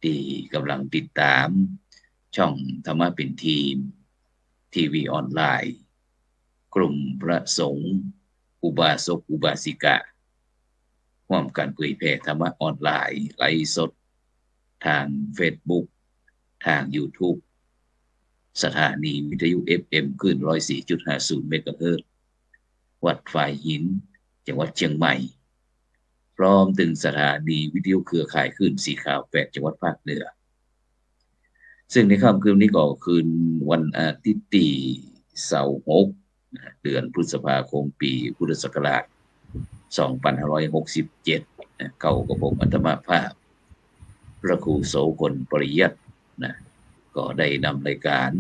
ที่กำลังติดตามช่องธรรมะเป็นทีมทีวีออนไลน์กลุ่มพระสงฆ์อุบาสกอุบาสิการ่วมกันเผยแผ่ธรรมะออนไลน์ไลฟ์สดทาง Facebook ทาง YouTube สถานีวิทยุ FM คลื่น 104.50 เมกะเฮิรตซ์วัดฝายหินจังหวัดเชียงใหม่พร้อมถึงสถานีวิทยุเครือข่ายคลื่นสีขาว8จังหวัดภาคเหนือซึ่งในค่ำคืนนี้ก็คืนวันอาทิตย์ที่26เดือนพฤษภาคมปีพุทธศักราช2567เข้ากับผมอัตมาภาพพระครูโสพลปริยัตินะก็ได้นำรายการ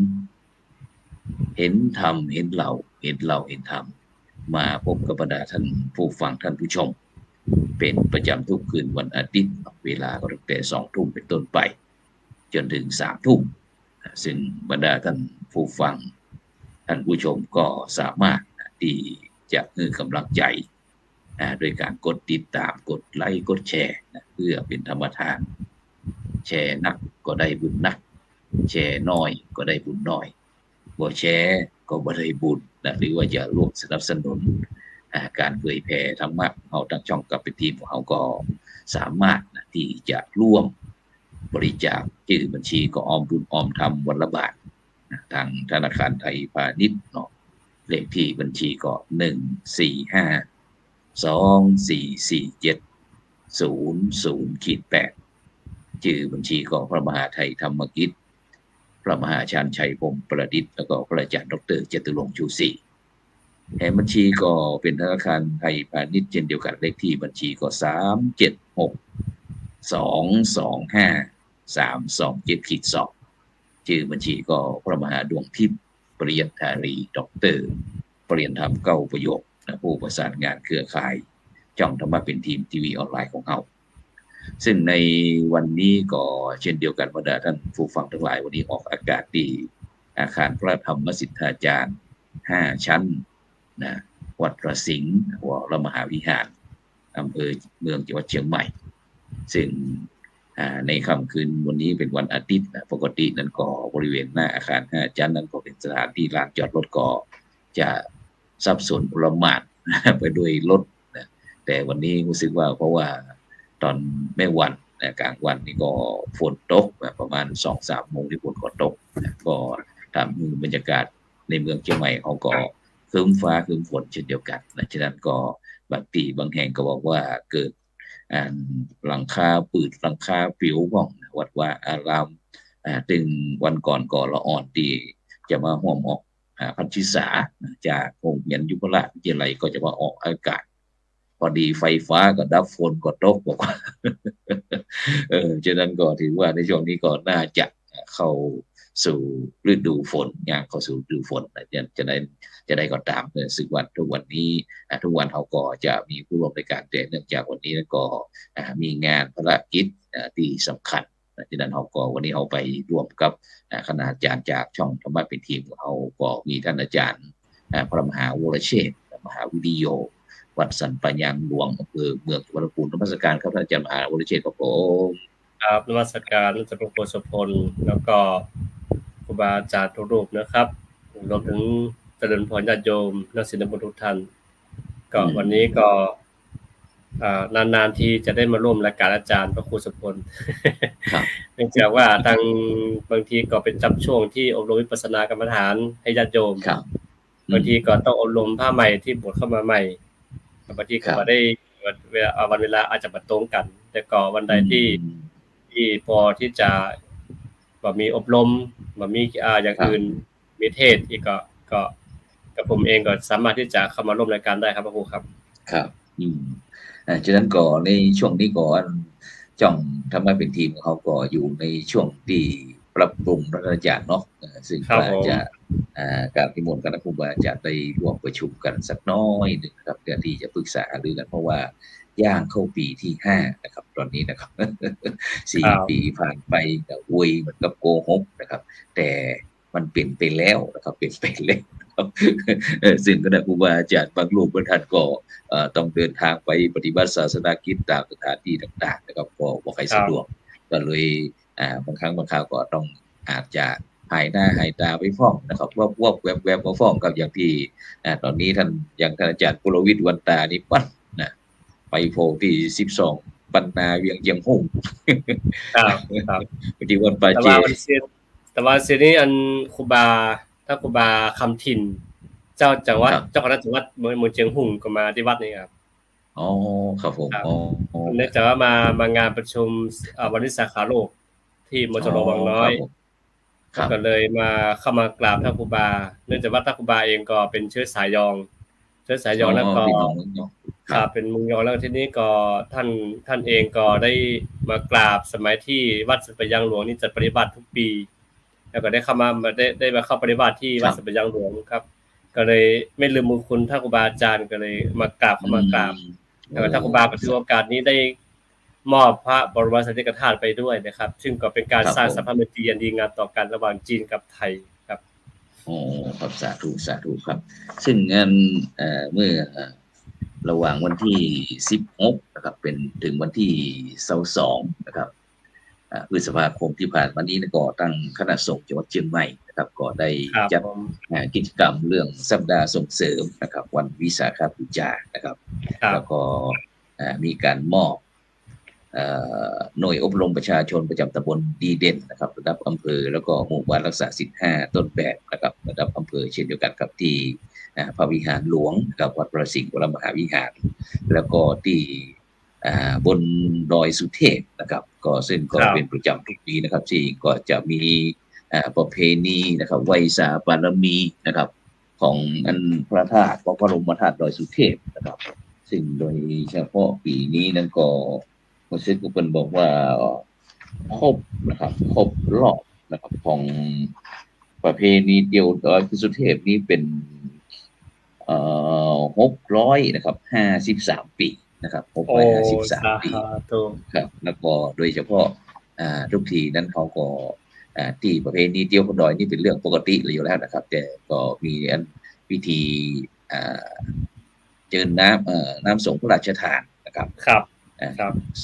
เห็นธรรมเห็นเราเห็นธรรมมาพบกับบรรดาท่านผู้ฟังท่านผู้ชมเป็นประจำทุกคืนวันอาทิตย์เวลาก็ตั้งแต่20:00 นเป็นต้นไปจนถึง20:00 นซึ่งบรรดาท่านผู้ฟังท่านผู้ชมก็สามารถที่จะให้กำลังใจโดยการกดติดตามกดไลค์กดแชร์เพื่อเป็นธรรมทานแชร์นักก็ได้บุญนักแชร์น้อยก็ได้บุญน้อยบ่แชร์ก็บ่ได้บุญหรือว่าจะร่วมสนับสนุนการเผยแผ่ธรรมะเอาทั้งช่องกับเป็นทีมของเราก็สามารถที่จะร่วมบริจาคชื่อบัญชีก็ออมบุญออมธรรมวันละบาททางธนาคารไทยพาณิชย์เนาะเลขที่บัญชีก็145244700-8ชื่อบัญชีก็พระมหาไทยธรรมกิจพระมหาชาญชัยพรหมประดิษฐ์แล้วก็พระอาจารย์ดร.จตุรงค์ชูศรีแห่บัญชีก็เป็นธนาคารไทยพาณิชย์เช่นเดียวกันเลขที่บัญชีก็3762253272ชื่อบัญชีก็พระมหาดวงทิพย์ปริยัติธารีดร.ปริญญาธรรม9ประโยคผู้ประสานงานเครือข่ายช่องธรรมะเป็นทีมทีวีออนไลน์ของเราซึ่งในวันนี้ก็เช่นเดียวกันบรรดาท่านผู้ฟังทั้งหลายวันนี้ออกอากาศที่อาคารพระธรรมสิทธาจารย์5ชั้นนะวัดระสิงห์วรมหาวิหารอำเภอเมืองจังหวัดเชียงใหม่ซึ่งในค่ำคืนวันนี้เป็นวันอาทิตย์ปกตินั้นก็บริเวณหน้าอาคาร5ชั้นนั้นก็เป็นสถานที่ลานจอดรถก็จะสับสนประมาทไปด้วยรถนะแต่วันนี้รู้สึกว่าเพราะว่าตอนแม่วันกลางวันนี่ก็ฝนตกประมาณ 2-3 โมงที่ฝนก็ตกก็ทำให้บรรยากาศในเมืองเชียงใหม่เขาก็ครึ้มฟ้าครึ้มฝนเช่นเดียวกันฉะนั้นก็บางทีบางแห่งก็บอกว่าเกิดหลังคาปืดหลังคาปลิวบ้องวัดว่าอารามตึงวันก่อนก่อละอ่อนที่จะมาห่วมออกพันธิษาจากโรงเรียนยุพราชวิทยาลัยก็จะมาออกอากาศพอดีไฟฟ้าก็ดับฝนก็ตกบอกว่าฉะนั้นก็ถือว่าในช่วงนี้ก็น่าจะเข้าสู่ฤดูฝนอย่างเข้าสู่ฤดูฝนจะได้ก็ตามซึ่งวันทุกวันนี้ทุกวันเขาก็จะมีผู้ร่วมในการแต่เนื่องจากวันนี้ก็มีงานภารกิจที่สำคัญฉะนั้นเขาก็วันนี้เขาไปร่วมกับคณาจารย์จากช่องธรรมะเป็นทีมเขาก็มีท่านอาจารย์พระมหาวรเชษฐ์มหาวิริโยวัดสันปัญญางหลวงอำเภอเมืองจังหวัดลำพูนนมัสการครับท่านอาจารย์มหาวรเชษฐ์ครับผมครับนมัสการอาจารย์พระครูโสพลแล้วก็ครูบาอาจารย์ทุกรูปนะครับรวมถึงเจริญพรญาติโยมนักศิลปะทุกท่านก็วันนี้ก็นานๆทีจะได้มาร่วมรายการอาจารย์พระครูโสพลเนื่องจากว่าทางบางทีก็เป็นจำช่วงที่อบรมวิปัสสนากรรมฐานให้ญาติโยมบางทีก็ต้องอบรมผ้าใหม่ที่บวชเข้ามาใหม่บางทีก็ได้วันเวลาอาจจะมาตรงกันแต่ก็วันใดที่พอที่จะมีอบรมมีอย่างอื่นมีเทศที่ก็กับผมเองก็สามารถที่จะเข้ามาร่วมรายการได้ครับพระครูครับครับฉะนั้นก็ในช่วงนี้ก่อนจ่องทำให้เป็นทีมเขาก็อยู่ในช่วงที่ปรับปรุงรัฐอาจารย์เนาะซึ่งอาจจะการที่มนต์คณะครูบาอาจารย์ได้ร่วมประชุมกันสักน้อยหนึ่งครับเพื่อที่จะปรึกษาหรือกันเพราะว่าย่างเข้าปีที่5นะครับตอนนี้นะครับ4 ปีผ่านไปแต่อวยเหมือนกับโกหกนะครับแต่มันเปลี่ยนไปแล้วนะครับเปลี่ยนไปแล้วซึ่งคณะครูบาอาจารย์บางรูปบางท่านก็ต้องเดินทางไปปฏิบัติศาสนกิจตามสถานที่ต่างๆนะครับก็บ่ค่อยสะดวกก็เลย บางครั้งบางคราวก็ต้องอาจจะหายหน้าหายตาไปฟ้องนะครับว่าแวบมาฟ้องกับอย่างที่ตอนนี้ท่านอย่างท่านอาจารย์กลวิทย์วันตานี่ปั้นนะไปโพลที่12บรรณาเวียงเจียงหุ่งครับครับที่วันปาเจแต่ว่าเสียนี้อันครูบาถ้าครูบาคำถิ่นเจ้าจังหวัดเจ้าคณะจังหวัดเมืองเจียงหุ่งก็มาที่วัดนี่ครับอ๋อครับผมอ๋อเนื่องจากว่ามางานประชุมวันวิสาขาโลกที่มชลวังน้อยก็เลยมาเข้ามากราบท่านครูบาเนื่องจากว่าท่านครูบาเองก็เป็นเชื้อสายยองแล้วก็ครับเป็นมุงยองแล้วทีนี้ก็ท่านเองก็ได้มากราบสมัยที่วัดสัปยางหลวงนี่จัดปฏิบัติทุกปีแล้วก็ได้เข้ามาได้มาเข้าปฏิบัติที่วัดสัปยางหลวงครับก็เลยไม่ลืมบุญคุณท่านครูบาอาจารย์ก็เลยมากราบเข้ามากราบแล้วท่านครูบาก็ถือโอกาสนี้ได้มอบพระบรมสารีริกธาตุไปด้วยนะครับซึ่งก็เป็นการสร้างสัมพันธไมตรีอันดีงามต่อกันระหว่างจีนกับไทยครับครับสาธุครับซึ่งงานเมื่อระหว่างวันที่16นะครับเป็นถึงวันที่22นะครับพฤษภาคมที่ผ่านมานี้ก็ตั้งคณะสงฆ์จังหวัดเชียงใหม่นะครับก็ได้จัดกิจกรรมเรื่องสัปดาห์ส่งเสริมนะครับวันวิสาขบูชานะครับแล้วก็มีการมอบหน่วยอบรมประชาชนประจำตำบลดีเด่นนะครับระดับอำเภอแล้วก็หมู่บ้านรักษาศีล5ต้นแบบนะครับระดับอำเภอเช่นเดียวกันกับที่พระวิหารหลวงกับวัดพระสิงห์วรมหาวิหารแล้วก็ที่บนดอยสุเทพนะครับก็ซึ่งก็เป็นประจำทุกปีนะครับที่ก็จะมีประเพณีนะครับไหว้สาบารมีนะครับของอันพระธาตุพระบรมธาตุดอยสุเทพนะครับซึ่งโดยเฉพาะปีนี้นั้นก็คุณซิดก็เป็นบอกว่าครบนะครับครบรอบนะครับของประเพณีเดียวดอยสุเทพนี้เป็น600นะครับ53ปีนะครับ653ปีครับแล้วก็โดยเฉพาะทุกทีนั้นเขาก็ที่ประเพณีเดียวคนดอยนี่เป็นเรื่องปกติเลยอยู่แล้วนะครับแต่ก็มีพิธีเจิญน้ำสงฆ์พระราชทานนะครับ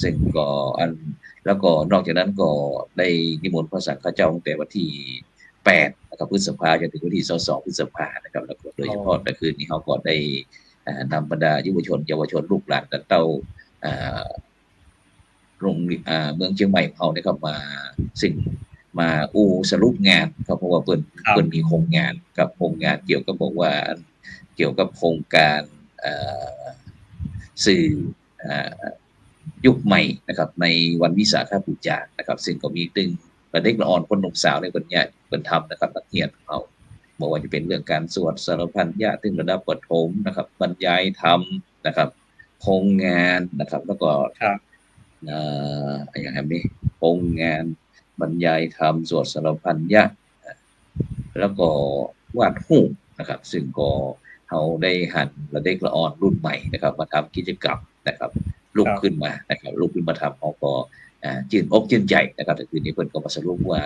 ซึ่งก็แล้วก็นอกจากนั้นก็ได้นิมนต์พระสังฆเจ้าตั้งแต่วันที่8นะครับพฤษภาคมจนถึงวันที่22พฤษภาคมนะครับแล้วก็โดยเฉพาะแต่คืนนี้เขาก็ได้นำบรรดาเยาวชนลูกหลานเต้าโรงเมืองเชียงใหม่ของเขานะครับมาซึ่งมาสรุปงานครับเพราะว่าเปิ้นมีโครงงานกับโครงงานเกี่ยวกับบอกว่าเกี่ยวกับโครงการสื่อยุคใหม่นะครับในวันวิสาขบูชานะครับซึ่งก็มีตึงประเด็กละอ่อนคนหนุ่มสาวในคนเนี้ยเป็นทำนะครับนักเรียนของเขาบอกว่าจะเป็นเรื่องการสวดสารพันญาถึงระดับประถมนะครับบรรยายธรรมนะครับโครงงานนะครับแล้วก็อย่างนี้โครงงานบรรยายธรรมสวดสารพันญาแล้วก็วาดรูปนะครับซึ่งก็เขาได้หันระเด็กละอ่อนรุ่นใหม่นะครับมาทำกิจกรรมนะครับลุกขึ้นมานะครับลุกขึ้นมาทำเขาก็จื่นอกจื่นใจนะครับแต่คืนนี้เพิ่นก็มาสรุปว่า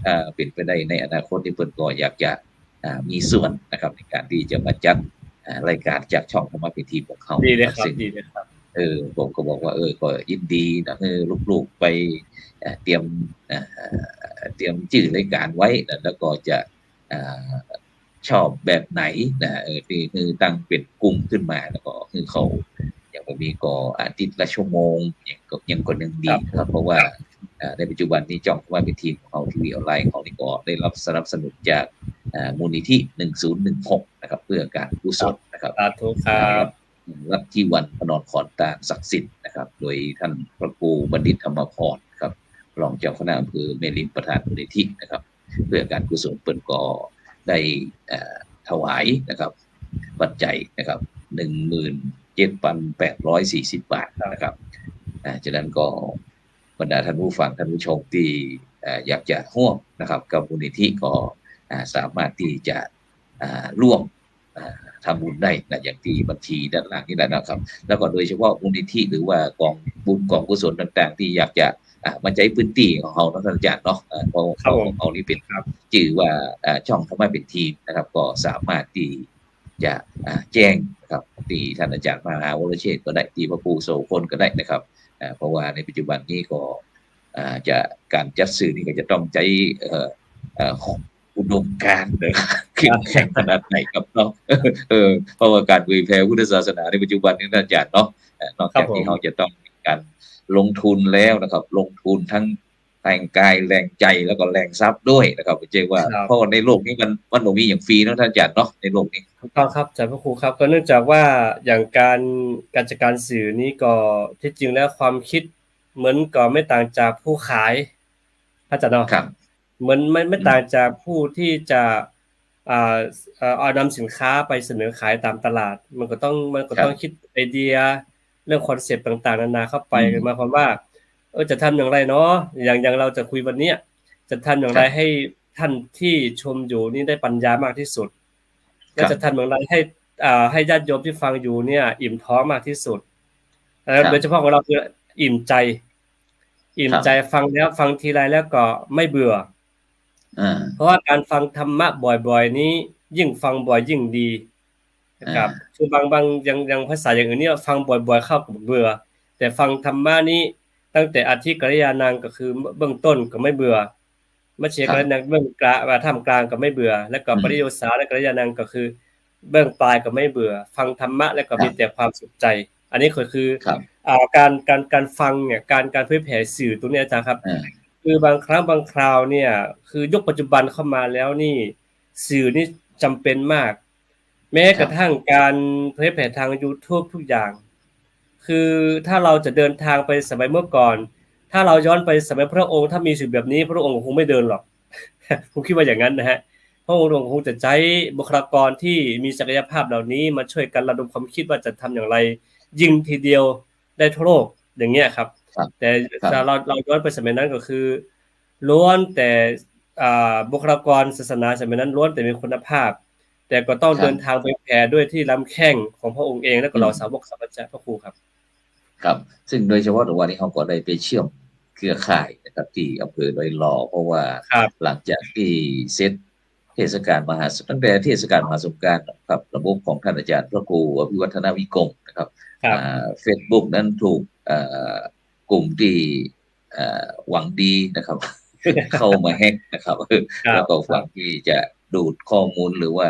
ถ้าเป็นไปได้ในอนาคตที่เพิ่นก็อยากจะมีส่วนนะครับในการที่จะมาจัดรายการจากช่องธรรมะเป็นทีมของเขาดีเลยครับผมก็บอกว่าก็ยินดีนะลูกๆไปเตรียมชื่อรายการไว้แล้วก็จะชอบแบบไหนนะที่คือตั้งเป็นกลุ่มขึ้นมาแล้วก็คือเขาอย่างมีก็อาทิตย์ละชั่วโมงยังคนหนึ่งดีครับเพราะว่าในปัจจุบันนี้จ่องว่าเป็นทีมของเขาทีวีออนไลน์ของนี่ก็ได้รับสนับสนุนจากมูลนิธิ1016นะครับเพื่อการกุศลนะครับรับที่วันพนอนขอนตาลศักดิ์สิทธิ์นะครับโดยท่านพระครูบัณฑิตธรรมพรครับรองเจ้าคณะอำเภอแม่ริมประธานมูลนิธินะครับเพื่อการกุศลเปิ้นก็ได้ถวายนะครับปัจจัยนะครับ17,840 บาทนะครับจากนั้นก็บรรดาท่านผู้ฟังท่านผู้ชมที่อยากจะร่วมนะครับกับมูลนิธิก็สามารถที่จะร่วมทำบุญได้นะอย่างที่บัญชีด้านล่างนี้นะครับแล้วก็โดยเฉพาะมูลนิธิหรือว่ากองบุญกองกุศลต่างๆที่อยากจะมาใช้พื้นที่ของเขาท่านอาจารย์เนาะเพราะเขานี่เป็นชื่อว่าช่องธรรมะเป็นทีมนะครับก็สามารถที่จะแจ้งนะครับที่ท่านอาจารย์มหาวรเชษฐ์ก็ได้ที่พระครูโสพลก็ได้นะครับเพราะว่าในปัจจุบันนี้ก็ จะการจัดสื่อนี่ก็จะต้องใช้อุดมการณ์นะครับเข้มแข็งขนาดไหนครับเนาะเพราะว่าการเผยแพร่พุทธศาสนาในปัจจุบันนี้อาจารย์เนาะนอกจากที่เขาจะต้องมีการลงทุนแล้วนะครับลงทุนทั้งแรงกายแรงใจแล้วก็แรงทรัพย์ด้วยนะครับเจ๊ว่าเพราะในโลกนี้มันบ่มีอย่างฟรีเนาะท่านอาจารย์เนาะในโลกนี้ถูกต้องครับอาจารย์พระครูครับก็เนื่องจากว่าอย่างการจัดการสื่อนี้ก็ที่จริงแล้วความคิดเหมือนก็ไม่ต่างจากผู้ขายอาจารย์เนาะครับเหมือนไม่ต่างจากผู้ที่จะเอานำสินค้าไปเสนอขายตามตลาดมันก็ต้องคิดไอเดียเรื่องคอนเซปต์ต่างๆนานาเข้าไปหมายความว่าจะทำอย่างไรเนาะอย่างเราจะคุยวันนี้จะทำอย่างไรให้ท่านที่ชมอยู่นี่ได้ปัญญามากที่สุดและจะทำอย่างไรให้ญาติโยมที่ฟังอยู่เนี่ยอิ่มท้องมากที่สุดแล้วโดยเฉพาะของเราคืออิ่มใจฟังทีไรแล้วก็ไม่เบื่อเพราะว่าการฟังธรรมะบ่อยๆนี้ยิ่งฟังบ่อยยิ่งดีนะครับคือบางยังภาษาอย่างอื่นเนี่ยฟังบ่อยๆเข้ากับเบื่อแต่ฟังธรรมะนี้ตั้งแต่อธิกริยานังก็คือเบื้องต้นก็ไม่เบื่อมัชฌิกริยานังเบื้องกลางท่ามกลางก็ไม่เบื่อแล้วก็ปริโยสาและกริยานังก็คือเบื้องปลายก็ไม่เบื่อฟังธรรมะแล้วก็มีแต่ความสุขใจอันนี้ก็คือการฟังเนี่ยการเผยแผ่สื่อตรงนี้อาจารย์ครับคือบางครั้งบางคราวเนี่ยคือยกปัจจุบันเข้ามาแล้วนี่สื่อนี่จำเป็นมากแม้กระทั่งการเผยแผ่ทาง YouTube ทุกอย่างคือถ้าเราจะเดินทางไปสมัยเมื่อก่อนถ้าเราย้อนไปสมัยพระองค์ถ้ามีสื่อแบบนี้พระองค์คงไม่เดินหรอกผมคิดว่าอย่างนั้นนะฮะพระองค์คงจะใช้บุคลากรที่มีศักยภาพเหล่านี้มาช่วยกันระดมความคิดว่าจะทำอย่างไรยิงทีเดียวได้ทั่วโลกอย่างเงี้ยครับแต่เราย้อนไปสมัยนั้นก็คือล้วนแต่บุคลากรศาสนาสมัยนั้นล้วนแต่มีคุณภาพแต่ก็ต้องเดินทางไปแผ่ด้วยที่ลำแข้งของพระองค์เองและก็เหล่าสาวกสัมมาสัมพุทธเจ้าพระครูครับครับซึ่งโดยเฉพาะวันนี้เขาก็ได้ไปเชื่อมเครือข่ายนะครับที่อำเภอดอยหล่อเพราะว่าหลังจากที่เซตเทศกาลมหาตั้งแต่เทศกาลมหาสงกรานต์ครับระบบของท่านอาจารย์พระครูอภิวัฒนวิกรมนะครับFacebook นั้นถูกกลุ่มที่หวังดีนะครับเข้ามาแฮกนะครับแล้วก็หวังที่จะดูดข้อมูลหรือว่า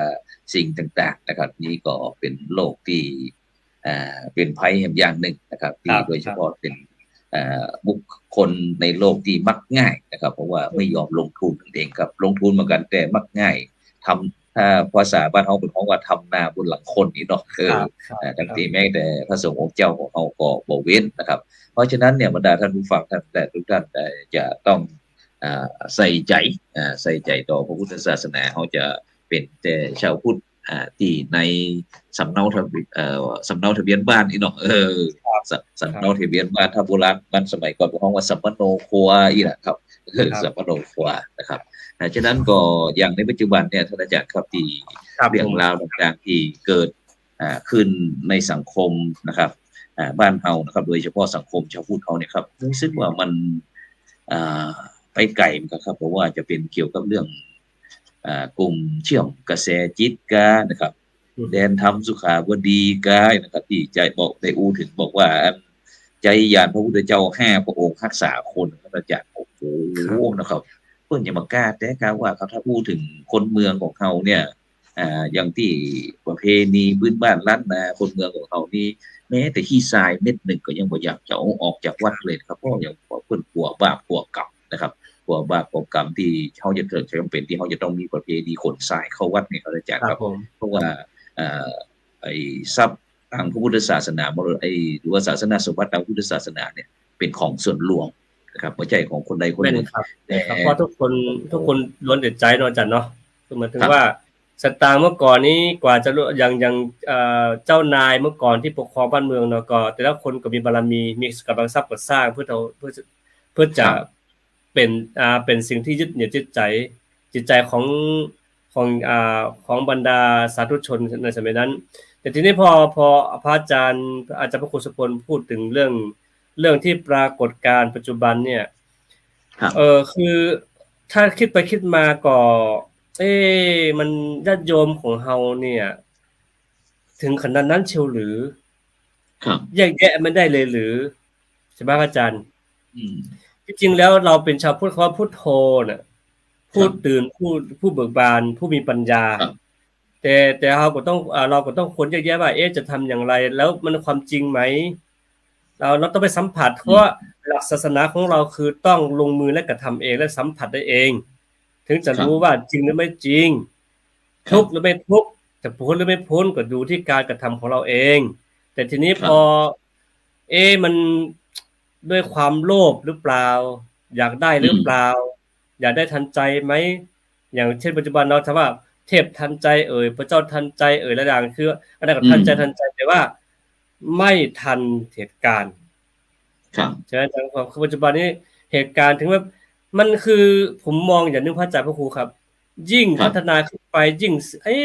สิ่งต่างๆนะครับนี้ก็เป็นโลกที่เป็นภัยอย่างหนึ่งนะครับที่โดยเฉพาะเป็นบุคคลในโลกที่มักง่ายนะครับเพราะว่าไม่ยอมลงทุนเองครับลงทุนเหมือนกันแต่มักง่ายทำถ้าภาษาบ้านเขาเป็นของว่าทำนาบนหลังคนนี่เนาะทั้งที่แม้แต่พระสงฆ์องค์เจ้าของเขาก็บ่เว้นนะครับเพราะฉะนั้นเนี่ยบรรดาท่านผู้ฟังท่านแต่ทุกท่านจะต้องใส่ใจต่อพระพุทธศาสนาเขาจะเป็นแต่ชาวพุทธที่ในสำเนาทะเบียนบ้านนี่เนาะสำเนาทะเบียนบ้านถ้าโบราณบ้านสมัยก่อนเขาว่าสัมมโนครัวอีแหละครับสัมมโนครัวนะครับฉะนั้นก็อย่างในปัจจุบันเนี่ยท่านอาจารย์ครับที่เรื่องราวต่างๆที่เกิดขึ้นในสังคมนะครับบ้านเฮานะครับโดยเฉพาะสังคมชาวพุทธเขาเนี่ยครับรู้สึกว่ามันไปไกลครับเพราะว่าจะเป็นเกี่ยวกับเรื่องกลุ่มเชื่อมกระแสจิตกานะครับแดนธรรมสุขาวดีกายนะครับที่ใจบอกได้อู้ถึงบอกว่าใจยานพระพุทธเจ้า5พระองค์รักษาคนพระอาจารย์โอ้โหนะครับเพิ่นจะมากล้าแต่กล้าว่าเขาถ้าพูดถึงคนเมืองของเขาเนี่ยอย่างที่ประเพณีพื้นบ้านล้านนาคนเมืองของเขานี่แม้แต่ขี้ทรายเม็ดหนึ่งก็ยังบ่อยากจะเอาออกจากวัดเลยครับเพราะอย่างเพิ่นกลัวบาปกลัวกรรมนะครับกลัวบาปกลัวกรรมที่เขาจะเกิดจำเป็นที่เขาจะต้องมีประเพณีขนทรายเข้าวัดเนี่ยเขาจะจัดครับเพราะว่าไอ้ทรัพย์ทางพระพุทธศาสนาหรือว่าศาสนาสมบัติทางพุทธศาสนาเนี่ยเป็นของส่วนรวมนะครับไม่ใช่ของคนใดคนหนึ่งแต่เพราะทุกคนล้วนแต่ใจเนาะอาจารย์เนาะคือหมายถึงว่าสตางค์เมื่อก่อนนี้กว่าจะอย่างเจ้านายเมื่อก่อนที่ปกครองบ้านเมืองเนาะก็แต่ละคนก็มีบารมีมีกำลังทรัพย์ก่อสร้างเพื่อจะเป็นสิ่งที่ยึดเหนี่ยวจิตใจของบรรดาสาธุชนในสมัยนั้นแต่ทีนี้พอพระอาจารย์พระครูสุพลพูดถึงเรื่องที่ปรากฏการณ์ปัจจุบันเนี่ยคือถ้าคิดไปคิดมาก็มันญาติโยมของเฮาเนี่ยถึงขนาดนั้นเชียวหรือแยกแยะมันได้เลยหรือใช่ไหมอาจารย์ ที่จริงแล้วเราเป็นชาวพุทธคำว่าพุทโธน่ะ ค ผู้ รับ ตื่นผู้เบิกบานผู้มีปัญญา ครับ แต่เราก็ต้องค้นแยกแยะว่าจะทำอย่างไรแล้วมันความจริงไหมเราต้องไปสัมผัสเพราะว่าหลักศาสนาของเราคือต้องลงมือและกระทำเองและสัมผัสได้เอง ถึงจะ ครับ รู้ว่าจริงหรือไม่จริง ค ทุ รั ก บ ข์หรือไม่ทุกข์จะพ้นหรือไม่พ้นก็ดูที่การกระทำของเราเอง แต่ทีนี้ ครั พ บ อมันด้วยความโลภหรือเปล่า อยากได้หรือเปล่า อยากได้ทันใจไหม อย่างเช่นปัจจุบันเราถามว่าเทพทันใจพระเจ้าทันใจหลายอย่างคืออันนั้นก็ทันใจแต่ว่าไม่ทันเหตุการณ์ ครับ ใช่ไหมอาจารย์คือปัจจุบันนี้เหตุการณ์ถึงว่ามันคือผมมองอย่างนึงพระอาจารย์พระครูครับ ยิ่ง ครับ พัฒนาขึ้นไปยิ่ง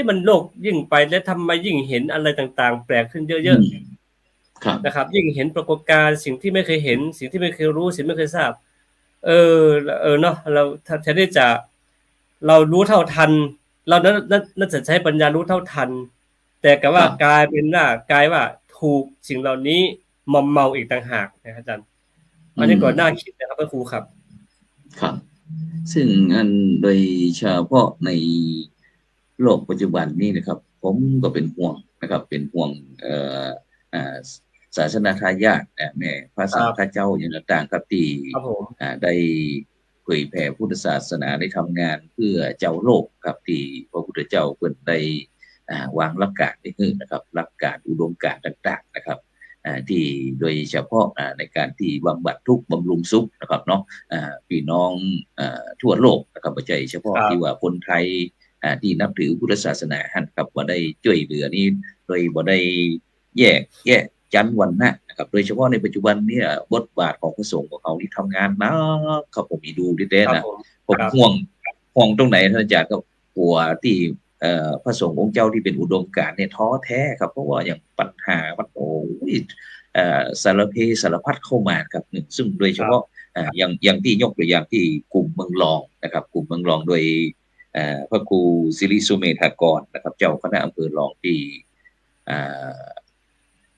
มันโลกยิ่งไปแล้วทำไมยิ่งเห็นอะไรต่างๆ แปลกขึ้นเยอะ ครับ ๆนะครับ ยิ่งเห็นปรากฏการณ์สิ่งที่ไม่เคยเห็น สิ่งที่ไม่เคยรู้สิ่งไม่เคยทราบเนาะเราแทนที่จะเรารู้เท่าทัน เราน่าจะใช้ปัญญารู้เท่าทัน แต่กลับว่า ครับ กลายว่าถูกสิ่งเหล่านี้มอมเมาอีกต่างหากนะครับอาจารย์อันนี้ก็น่าคิดนะครับพระครูครับ ครับ ซึ่งอันโดยเฉพาะในโลกปัจจุบันนี้นะครับ ผมก็เป็นห่วงนะครับ เป็นห่วงอ่าศาสนาทายาทแม่พระสังฆเจ้าอย่างต่างๆครับที่ ครับผม ได้เผยแผ่พุทธศาสนาได้ทำงานเพื่อเจ้าโลกครับที่พระพุทธเจ้าเพิ่นได้วางหลักการให้นะครับหลักการอุดมการณ์ต่างๆนะครับที่โดยเฉพาะในการที่บำบัดทุกข์บำรุงสุขนะครับเนาะพี่น้องทั่วโลกนะครับไม่ใช่เฉพาะ ครับ ที่ว่าคนไทยที่นับถือพุทธศาสนาครับว่าได้ช่วยเหลือนี้โดยบ่ได้แยกจันทร์วรรณะนะครับโดยเฉพาะในปัจจุบันเนี่ยบทบาทของพระสงฆ์ของเขาที่ทำงานหนักครับผมมีดูดิเต้ ครับ นะ ผม ผม ครับ ห่วงตรงไหนท่านอาจารย์ก็กลัวที่พระสงฆ์องค์เจ้าที่เป็นอุดมการณ์เนี่ยท้อแท้ครับเพราะว่าอย่างปัญหามันโอ้ยสารเพสารพัดเข้ามาครับซึ่งโดยเฉพาะอย่างที่ยกตัวอย่างที่กลุ่มเมืองรองนะครับกลุ่มเมืองรองโดยพระครูศิริสุเมธากรนะครับเจ้าคณะอำเภอรองที่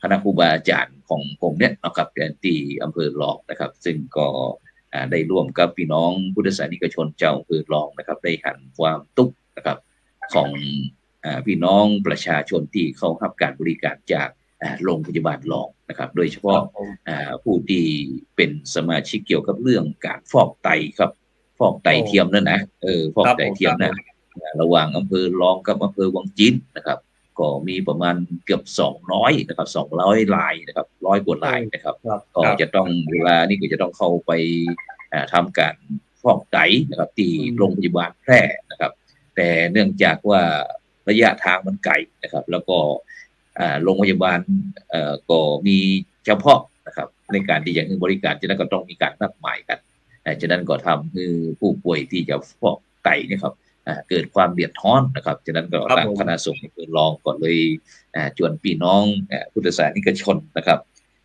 คณะครูบาอาจารย์ของผมเนี่ยนะครับที่อำเภอรองนะครับซึ่งก็ได้ร่วมกับพี่น้องพุทธศาสนิกชนเจ้าอำเภอรองนะครับได้หันความทุกข์นะครับของพี่น้องประชาชนที่เข้ารับการบริการจากโรงพยาบาลรองนะครับโดยเฉพาะผู้ที่เป็นสมาชิกเกี่ยวกับเรื่องการฟอกไตครับฟอกไตเทียมนั่นนะฟอกไตเทียมนะระหว่างอำเภอรองกับอำเภอวังจิ้นนะครับก็มีประมาณเกือบ200นะครับ200รายนะครับ100กว่ารายนะครับก็จะต้องเวลานี่ก็จะต้องเข้าไปทำการฟอกไตนะครับที่โรงพยาบาลแพร่นะครับแต่เนื่องจากว่าระยะทางมันไกลนะครับแล้วก็โรงพยาบาลก็มีเฉพาะนะครับในการที่จะให้บริการฉะนั้นก็ต้องมีการนัดหมายกันฉะนั้นก็ทำให้ผู้ป่วยที่จะฟอกไตเนี่ยครับเกิดความเดือดร้อนนะครับฉะนั้นก็ทางคณะสงฆ์คือรองก่อนเลยชวนพี่น้องพุทธศาสนิกชนนะครับ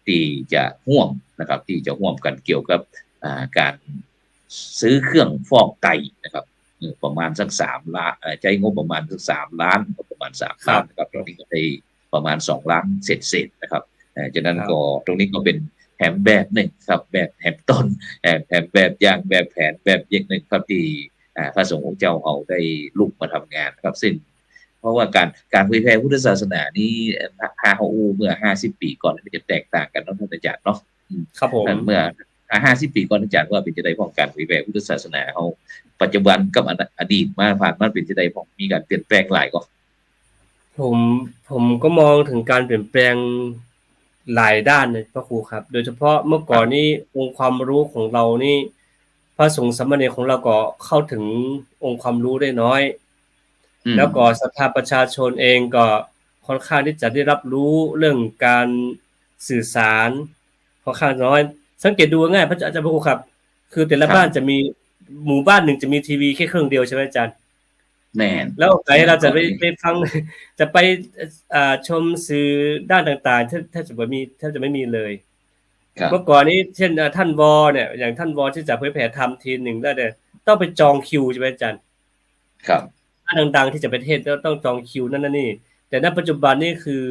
ที่จะร่วมนะครับที่จะร่วมกันเกี่ยวกับการซื้อเครื่องฟอกไตนะครับประมาณสัก3 ล้านใช้งบประมาณสัก3 ล้านประมาณ3 ล้านนะครับตอนนี้ก็ได้ประมาณ2 ล้านเศษๆนะครับฉะนั้นก็ตรงนี้ก็เป็นแผนแบบหนึ่งครับแบบแผนต้นแผนแบบอย่างแบบแผนแบบอย่างหนึ่งครับที่พระสงฆ์องค์เจ้าเอาได้ลุกมาทำงานครับซึ่งเพราะว่าการเผยแพร่พุทธศาสนานี้เมื่อ50 ปีก่อนมันจะแตกต่างกันเนาะท่านอาจารย์เนาะครับผมเมื่อ50 ปีก่อนอาจารย์ว่าเป็นจะได้ป้องกันเผยแพร่พุทธศาสนาเอาปัจจุบันกับอดีตมาผ่านมาเป็นจะได้มีการเปลี่ยนแปลงหลายก็ผมก็มองถึงการเปลี่ยนแปลงหลายด้านเลยพระครูครับโดยเฉพาะเมื่อก่อนนี้องค์ความรู้ของเรานี่พระสงฆ์สามเณรของเราก็เข้าถึงองค์ความรู้ได้น้อยแล้วก็ศรัทธาประชาชนเองก็ค่อนข้างที่จะได้รับรู้เรื่องการสื่อสารค่อนข้างน้อยสังเกตดูง่ายพระอาจารย์พระครูครับคือแต่ละบ้านจะมีหมู่บ้านหนึ่งจะมีทีวีแค่เครื่องเดียวใช่ไหมอาจารย์แม่นแล้วไหนเราจะไปฟังจะไปชมสื่อด้านต่างๆถ้าจะไม่มีเลยเมื่อก่อนนี้เช่นท่านวอเนี่ยอย่างท่านวอที่จะเผยแผ่ธรรมทีหนึ่งได้เนี่ยต้องไปจองคิวใช่ไหมอาจารย์ครับดังๆที่จะไปเทศน์ต้องจองคิวนั่นนี่แต่ณปัจจุบันนี่คือ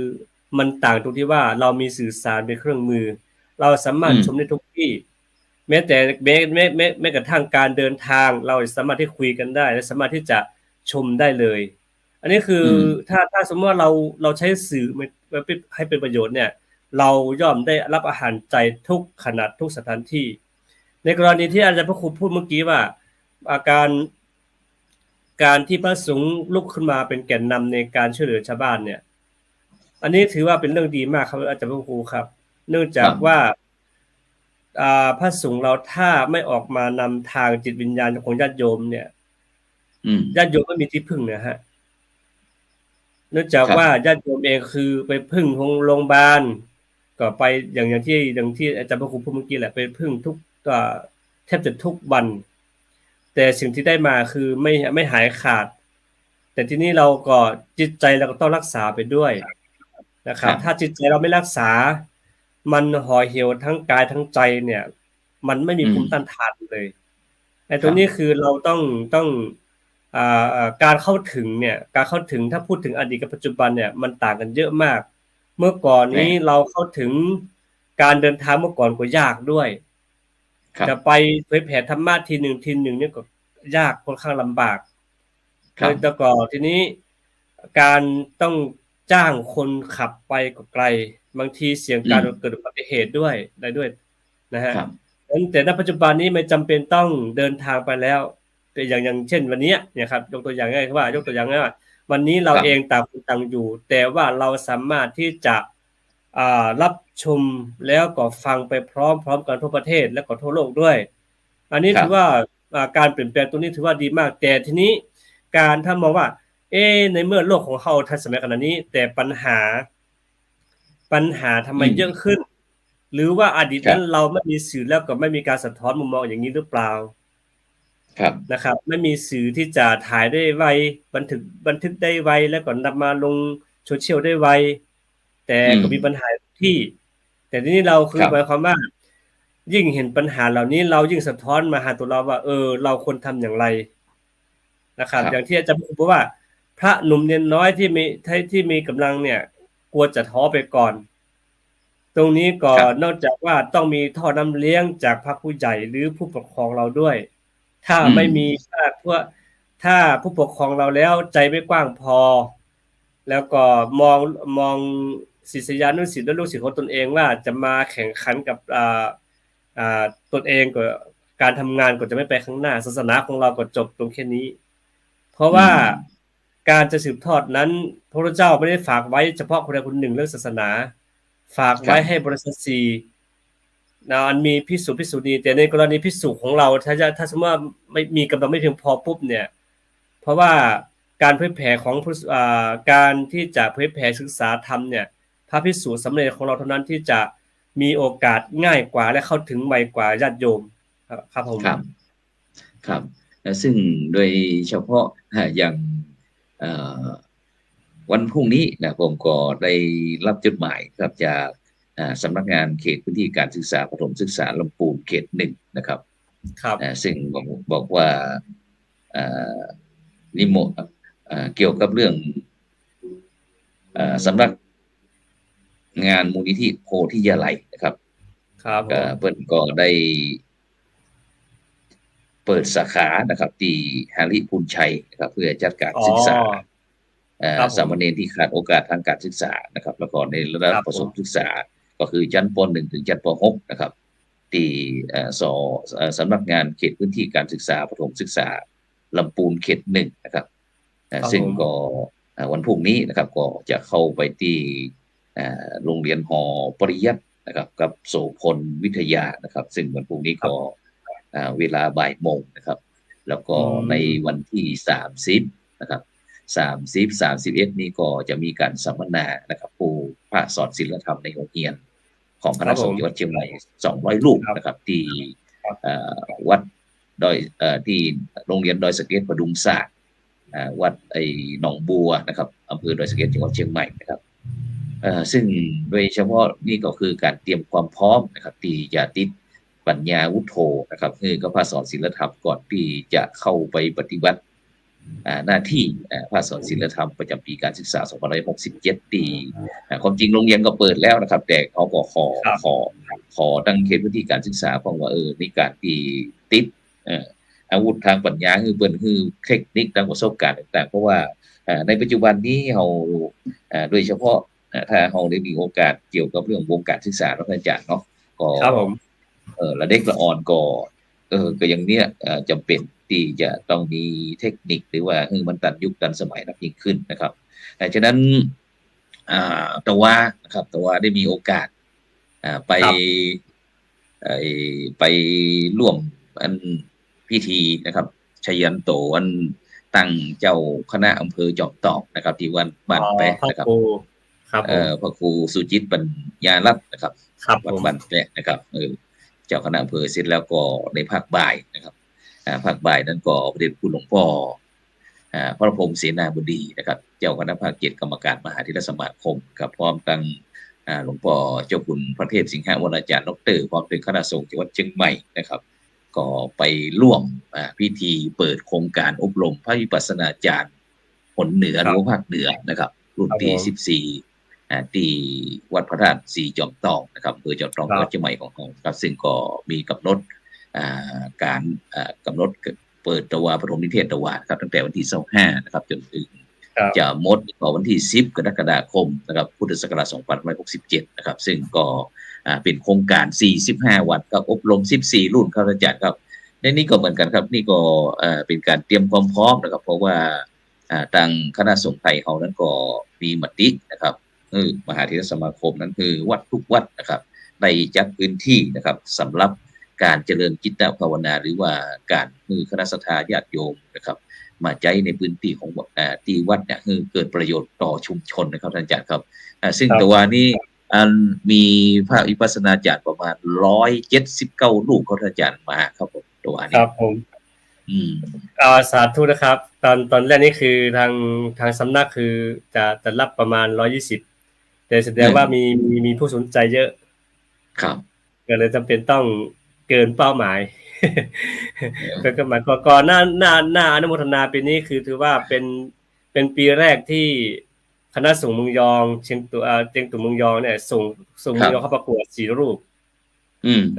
มันต่างตรงที่ว่าเรามีสื่อสารเป็นเครื่องมือเราสามารถชมได้ทุกที่ แม้แต่แม้กระทั่งการเดินทางเราสามารถที่คุยกันได้และสามารถที่จะชมได้เลยอันนี้คือถ้าสมมติว่าเราใช้สื่อให้เป็นประโยชน์เนี่ยเราย่อมได้รับอาหารใจทุกขณะทุกสถานที่ในกรณีที่อาจารย์พระครูพูดเมื่อกี้ว่าการที่พระสงฆ์ลุกขึ้นมาเป็นแกนนำในการช่วยเหลือชาวบ้านเนี่ยอันนี้ถือว่าเป็นเรื่องดีมากครับอาจารย์พระครูครับเนื่องจากว่าพระสงฆ์เราถ้าไม่ออกมานำทางจิตวิญญาณของญาติโยมเนี่ยญาติโยมไม่มีที่พึ่งนะฮะเนื่องจากว่าญาติโยมเองคือไปพึ่งโรงพยาบาลก็ไปอย่างที่อาจารย์พระครูพูดเมื่อกี้แหละไปพึ่งทุกแทบจะทุกวันแต่สิ่งที่ได้มาคือไม่หายขาดแต่ที่นี้เราก็จิตใจเราก็ต้องรักษาไปด้วยนะครับถ้าจิตใจเราไม่รักษามันห่อเหี่ยวทั้งกายทั้งใจเนี่ยมันไม่มีภูมิต้านทานเลยไอ้ตรงนี้คือเราต้องการเข้าถึงเนี่ยการเข้าถึงถ้าพูดถึงอดีตกับปัจจุบันเนี่ยมันต่างกันเยอะมากเมื่อก่อนนี้เราเข้าถึงการเดินทางเมื่อก่อนก็ยากด้วยจะไปเผยแผ่ธรรมะทีหนึ่งเนี่ยก็ยากค่อนข้างลำบากแต่ก่อนทีนี้การต้องจ้างคนขับไปก็ไกลบางทีเสี่ยงการเกิดอุบัติเหตุด้วยได้ด้วยนะฮะแต่ณปัจจุบันนี้ไม่จำเป็นต้องเดินทางไปแล้วแต่อย่างเช่นวันนี้เนี่ยครับยกตัวอย่างง่ายว่ายกตัวอย่างง่ายว่าวันนี้เราเองต่างคนต่างอยู่แต่ว่าเราสามารถที่จะรับชมแล้วก็ฟังไปพร้อมกันทั่วประเทศและก็ทั่วโลกด้วยอันนี้ถือว่าการเปลี่ยนแปลงตัวนี้ถือว่าดีมากแต่ทีนี้การถ้ามองว่าในเมื่อโลกของเราทันสมัยขนาดนี้แต่ปัญหาทำไมเยอะขึ้นหรือว่าอดีตนั้นเราไม่มีสื่อแล้วก็ไม่มีการสะท้อนมุมมองอย่างนี้หรือเปล่านะครับไม่มีสื่อที่จะถ่ายได้ไวบันทึกได้ไวแล้วก็นำมาลงโซเชียลได้ไวแต่ก็มีปัญหาที่แต่ทีนี้เราคือหมายความว่ายิ่งเห็นปัญหาเหล่านี้เรายิ่งสะท้อนมาหาตัวเราว่าเราควรทำอย่างไรนะครับอย่างที่อาจารย์พูดว่าพระหนุ่มเนียนน้อยที่มีกำลังเนี่ยกลัวจะท้อไปก่อนตรงนี้ก็นอกจากว่าต้องมีท่อน้ำเลี้ยงจากพระผู้ใหญ่หรือผู้ปกครองเราด้วยถ้าไม่มีถ้าผู้ปกครองเราแล้วใจไม่กว้างพอแล้วก็มองศิษยานุศิษย์และลูกศิษย์ของตนเองว่าจะมาแข่งขันกับตนเองก็การทำงานก็จะไม่ไปข้างหน้าศาสนาของเราก็จบตรงแค่นี้เพราะว่าการจะสืบทอดนั้นพระพุทธเจ้าไม่ได้ฝากไว้เฉพาะคนใดคนหนึ่งเรื่องศาสนาฝากไว้ให้บริษัทสี่อันมีภิกษุณีแต่ในกรณีภิกษุของเราถ้าสมมติว่าไม่มีกำลังไม่เพียงพอปุ๊บเนี่ยเพราะว่าการเผยแผ่ของการที่จะเผยแผ่ศึกษาธรรมเนี่ยพระภิกษุสำเร็จของเราเท่านั้นที่จะมีโอกาสง่ายกว่าและเข้าถึงไวกว่าญาติโยมครับผมครับซึ่งโดยเฉพาะอย่างวันพรุ่งนี้นะผมก็ได้รับจดหมายครับจากสำนักงานเขตพื้นที่การศึกษาประถมศึกษาลำพูนเขต1นะครับซึ่งบอกว่านิมนต์เกี่ยวกับเรื่องสำนักงานมูลนิธิโพธิยาลัยนะครับเพิ่นก็ได้เปิดสาขานะครับที่หาริพูนชัยนะครับเพื่อจัดการศึกษาสามเณรที่ขาดโอกาสทางการศึกษานะครับแล้วก็ในระดับประถมศึกษาก็คือชั้นป .1 ถึงชั้นป .6 นะครับที่สำนักงานเขตพื้นที่การศึกษาประถมศึกษาลำพูนเขต1นะครับซึ่งก็วันพรุ่งนี้นะครับก็จะเข้าไปที่โรงเรียนหอปริยัตินะครับกับโสพลวิทยานะครับซึ่งวันพรุ่งนี้ก็เวลาบ่ายโมงนะครับแล้วก็ในวันที่30นะครับ31นี้ก็จะมีการสัมมนานะครับผู้ภาคสอนศิลธรรมในโรงเรียนของคณะสงฆ์จังหวัดเชียงใหม่200รูปนะครับที่วัดดอยที่โรงเรียนดอยสะเก็ดประดุมศาสตร์วัดหนองบัวนะครับอำเภอดอยสะเก็ดจังหวัดเชียงใหม่นะครับซึ่งโดยเฉพาะนี่ก็คือการเตรียมความพร้อมนะครับที่จะติดปัญญาวุฒโธนะครับคือก็ภาคสอนศิลธรรมก่อนที่จะเข้าไปปฏิบัติ หน้าที่ภาคสอนศิลธรรมประจำปีการศึกษา2567ปีความจริงโรงเรียนก็เปิดแล้วนะครับแต่เขาก็ครับขอตั้งเขตพื้นที่การศึกษาเพราะว่าในการที่ติดอาวุธทางปัญญาคือเปิ้นคือเทคนิคทางประสบการณ์ต่างๆเพราะว่าในปัจจุบันนี้เราโดยเฉพาะถ้าเราได้มีโอกาสเกี่ยวกับเรื่องวงการศึกษาแล้วอาจารย์เนาะก็ครับผมละเด็กละอ่อนก็อย่างเนี้ยจำเป็นที่จะต้องมีเทคนิคหรือว่าให้มันทันยุคทันสมัยนักยิ่งขึ้นนะครับฉะนั้นแต่ว่านะครับแต่ว่าได้มีโอกาสไปไปร่วมอันพิธีนะครับชัยยันโตอันตั้งเจ้าคณะอำเภอจอมตอกนะครับที่วันบ้านแปะนะครับพระครูสุจิตปัญญารัตน์นะครับวัดบ้านแปะนะครับเจ้าคณะอำเภอเสร็จแล้วก็ในภาคบ่ายนะครับภาคบ่ายนั้นก็พระเดชคุณหลวงพ่อพระพรหมเสนาบดีนะครับเจ้าคณะภาค7กรรมการมหาเถรสมาคมครับพร้อมตั้งหลวงพ่อเจ้าคุณพระเทพสิงหวรอาจารย์ดรพร้อมเป็นคณะสงฆ์จังหวัดเชียงใหม่นะครับก็ไปร่วมพิธีเปิดโครงการอบรมพระวิปัสสนาจารย์ผลเหนือหรือภาคเหนือนะครับรุ่นที่14ที่วัดพระธาตุสีจอมทองนะครับอำเภอจอมทองจังหวัดเชียงใหม่ของเราครับซึ่งก็มีกำหนดการกำหนดเปิดตวาปฐมนิเทศตวาครับตั้งแต่วันที่25นะครับจนถึงจะหมดต่อวันที่10กรกฎาคมนะครับพุทธศักราช2567นะครับซึ่งก็เป็นโครงการ45วันครับอบรม14รุ่นครับอาจารย์ครับในนี้ก็เหมือนกันครับนี่ก็เป็นการเตรียมความพร้อมนะครับเพราะว่าทางคณะสงฆ์ไทยเฮานั้นก็มีมตินะครับมหาเถรสมาคมนั้นคือวัดทุกวัดนะครับได้จัดพื้นที่นะครับสำหรับการเจริญจิตภาวนาหรือว่าการคณะสัตยาญาติโยมนะครับมาใช้ในพื้นที่ของที่วัดเนี่ยเกิดประโยชน์ต่อชุมชนนะครับท่านอาจารย์ครับซึ่งตัวนี้มีพระวิปัสสนาจารย์ประมาณ179รูปครับท่านอาจารย์มาครับผมตัวนี้ครับผมสาธุนะครับตอนแรกนี่คือทางสำนักคือจะรับประมาณ120แต่แสดงว่ามีผู้สนใจเยอะครับก็เลยจำเป็นต้องเกินเป้าหมายก็หมายก่อนหน้าอนุโมทนาปีนี้คือถือว่าเป็นปีแรกที่คณะสงฆ์เมืองยองเชียงตุเมืองยองเนี่ยส่งเมืองยองเข้าประกวด4รูป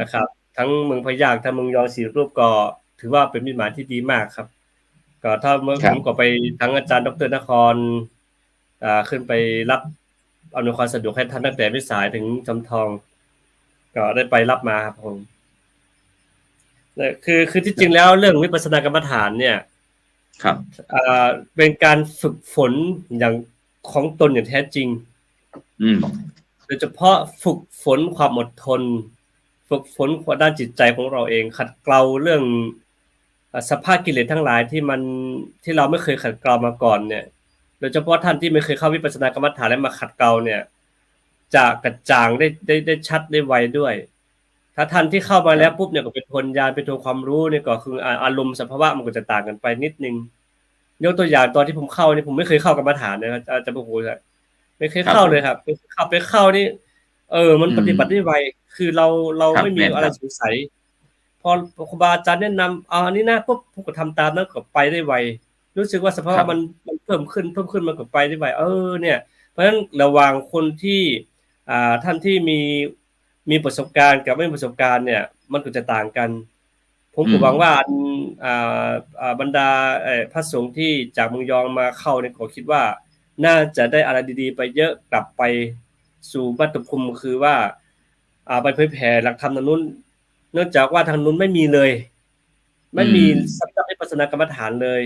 นะครับทั้งเมืองพะยางทั้งเมืองยอง4รูปก็ถือว่าเป็นมิตรหมายที่ดีมากครับก็ถ้าผมก็ไปทั้งอาจารย์ดร.นครขึ้นไปรับอำนวยความสะดวกให้ท่านตั้งแต่ไม่สายถึงจำทองก็ได้ไปรับมาครับผมคือที่จริงแล้วเรื่องวิปัสสนากรรมฐานเนี่ยครับเป็นการฝึกฝนอย่างของตนอย่างแท้จริงโดยเฉพาะฝึกฝนความอดทนฝึกฝนความด้านจิตใจของเราเองขัดเกลาเรื่องสภาพกิเลสทั้งหลายที่เราไม่เคยขัดเกลามาก่อนเนี่ยโดยเฉพาะท่านที่ไม่เคยเข้าวิปัสสนากรรมฐานแล้วมาขัดเกลาเนี่ยจะกระจ่างได้ชัดได้ไวด้วยถ้าท่านที่เข้ามาแล้วปุ๊บเนี่ยก็เป็นพลญาณเป็นตัวความรู้เนี่ยก็คืออารมณ์สภาวะมันก็จะต่างกันไปนิดนึงยกตัวอย่างตอนที่ผมเข้านี่ผมไม่เคยเข้ากรรมฐานนะครับอาจารย์พระครูไม่เคยเข้าเลยครับไปเข้านี่มันปฏิบัติได้ไวคือเราไม่มีอะไรสงสัยพอครูบาอาจารย์แนะนำอันนี้นะปุ๊บผมก็ทำตามนั้นก็ไปได้ไวรู้สึกว่าสภาวะมันเพิ่มขึ้นมันก็ไปได้ไวเนี่ยเพราะฉะนั้นระหว่างคนที่ท่านที่มีประสบการณ์กับไม่มีประสบการณ์เนี่ยมันก็จะต่างกันผมก็หวังว่าบรรดาพระสงฆ์ที่จากเมืองยองมาเข้าเนี่ยก็คิดว่าน่าจะได้อะไรดีๆไปเยอะกลับไปสู่มัตตภูมิคือว่าไปเผยแผ่หลักธรรมทางนู้นเนื่องจากว่าทางนู้นไม่มีเลยไม่มีสำนักวิปัสสนากรรมฐานเลย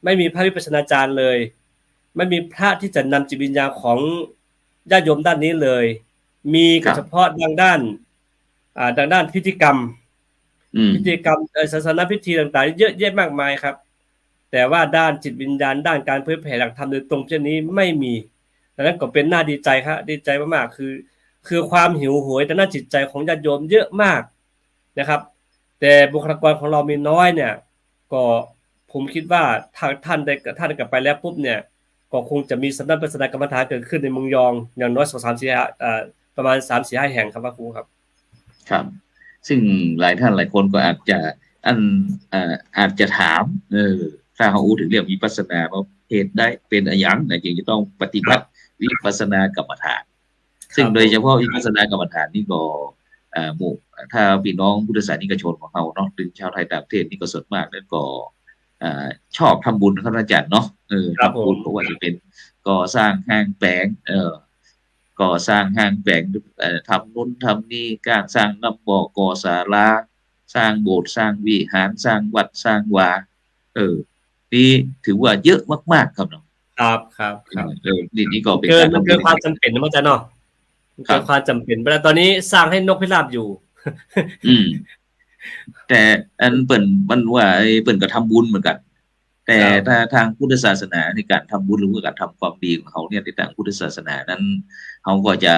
ไม่มีพระวิปัสสนาจารย์เลยไม่มีพระที่จะนำจิตวิญญาณของญาติโยมด้านนี้เลยมีเฉพาะทางด้านพิธีกรรมศาสนาพิธีต่างๆเยอะแยะมากมายครับแต่ว่าด้านจิตวิญญาณด้านการเผยแผ่หลักธรรมโดยตรงเช่นนี้ไม่มีดังนั้นก็เป็นน่าดีใจครับดีใจมากๆคือความหิวโหยทางด้านจิตใจของญาติโยมเยอะมากนะครับแต่บุคลากรของเรามีน้อยเนี่ยก็ผมคิดว่าท่านได้กลับไปแล้วปุ๊บเนี่ยก็คงจะมีสำนักวิปัสสนากรรมฐานเกิดขึ้นในเมืองยองอย่างน้อย2-3-4ประมาณ 3-4-5 แห่งครับครูครับครับซึ่งหลายท่านหลายคนก็อาจจะถาม ถ้าเขาอู้ถึงเรื่องวิปัสสนาว่าเหตุได้เป็นอะไรอย่างนะจึงจะต้องปฏิบัติวิปัสสนากรรมฐานซึ่งโดยเฉพาะวิปัสสนากรรมฐานนี่ก็หมู่ถ้าพี่น้องพุทธศาสนิกชนของเราเนาะหรือชาวไทยต่างประเทศนี่ก็ส่วนมากแล้วก็ชอบทำบุญครับอาจารย์เนาะทำบุญเพราะว่าจะเป็นก่อสร้างห้างแปลงก่อสร้างห้างแปลงทำนู่นทำนี่การสร้างน้ำบ่อก่อศาลาสร้างโบสถ์สร้างวิหารสร้างวัดสร้างวานี่ถือว่าเยอะมากๆครับเนาะครับนี่ก็เป็นมันเกินความจำเป็นนะอาจารย์เนาะเกินความจำเป็นเวลาตอนนี้สร้างให้นกพิราบอยู่แต่อันเปิ่นมันว่าเปิ่นก็ทำบุญเหมือนกันแต่ถ้าทางพุทธศาสนาในการทำบุญหรือว่าการทำความดีของเขาเนี่ยในทางพุทธศาสนานั้นเขาก็จะ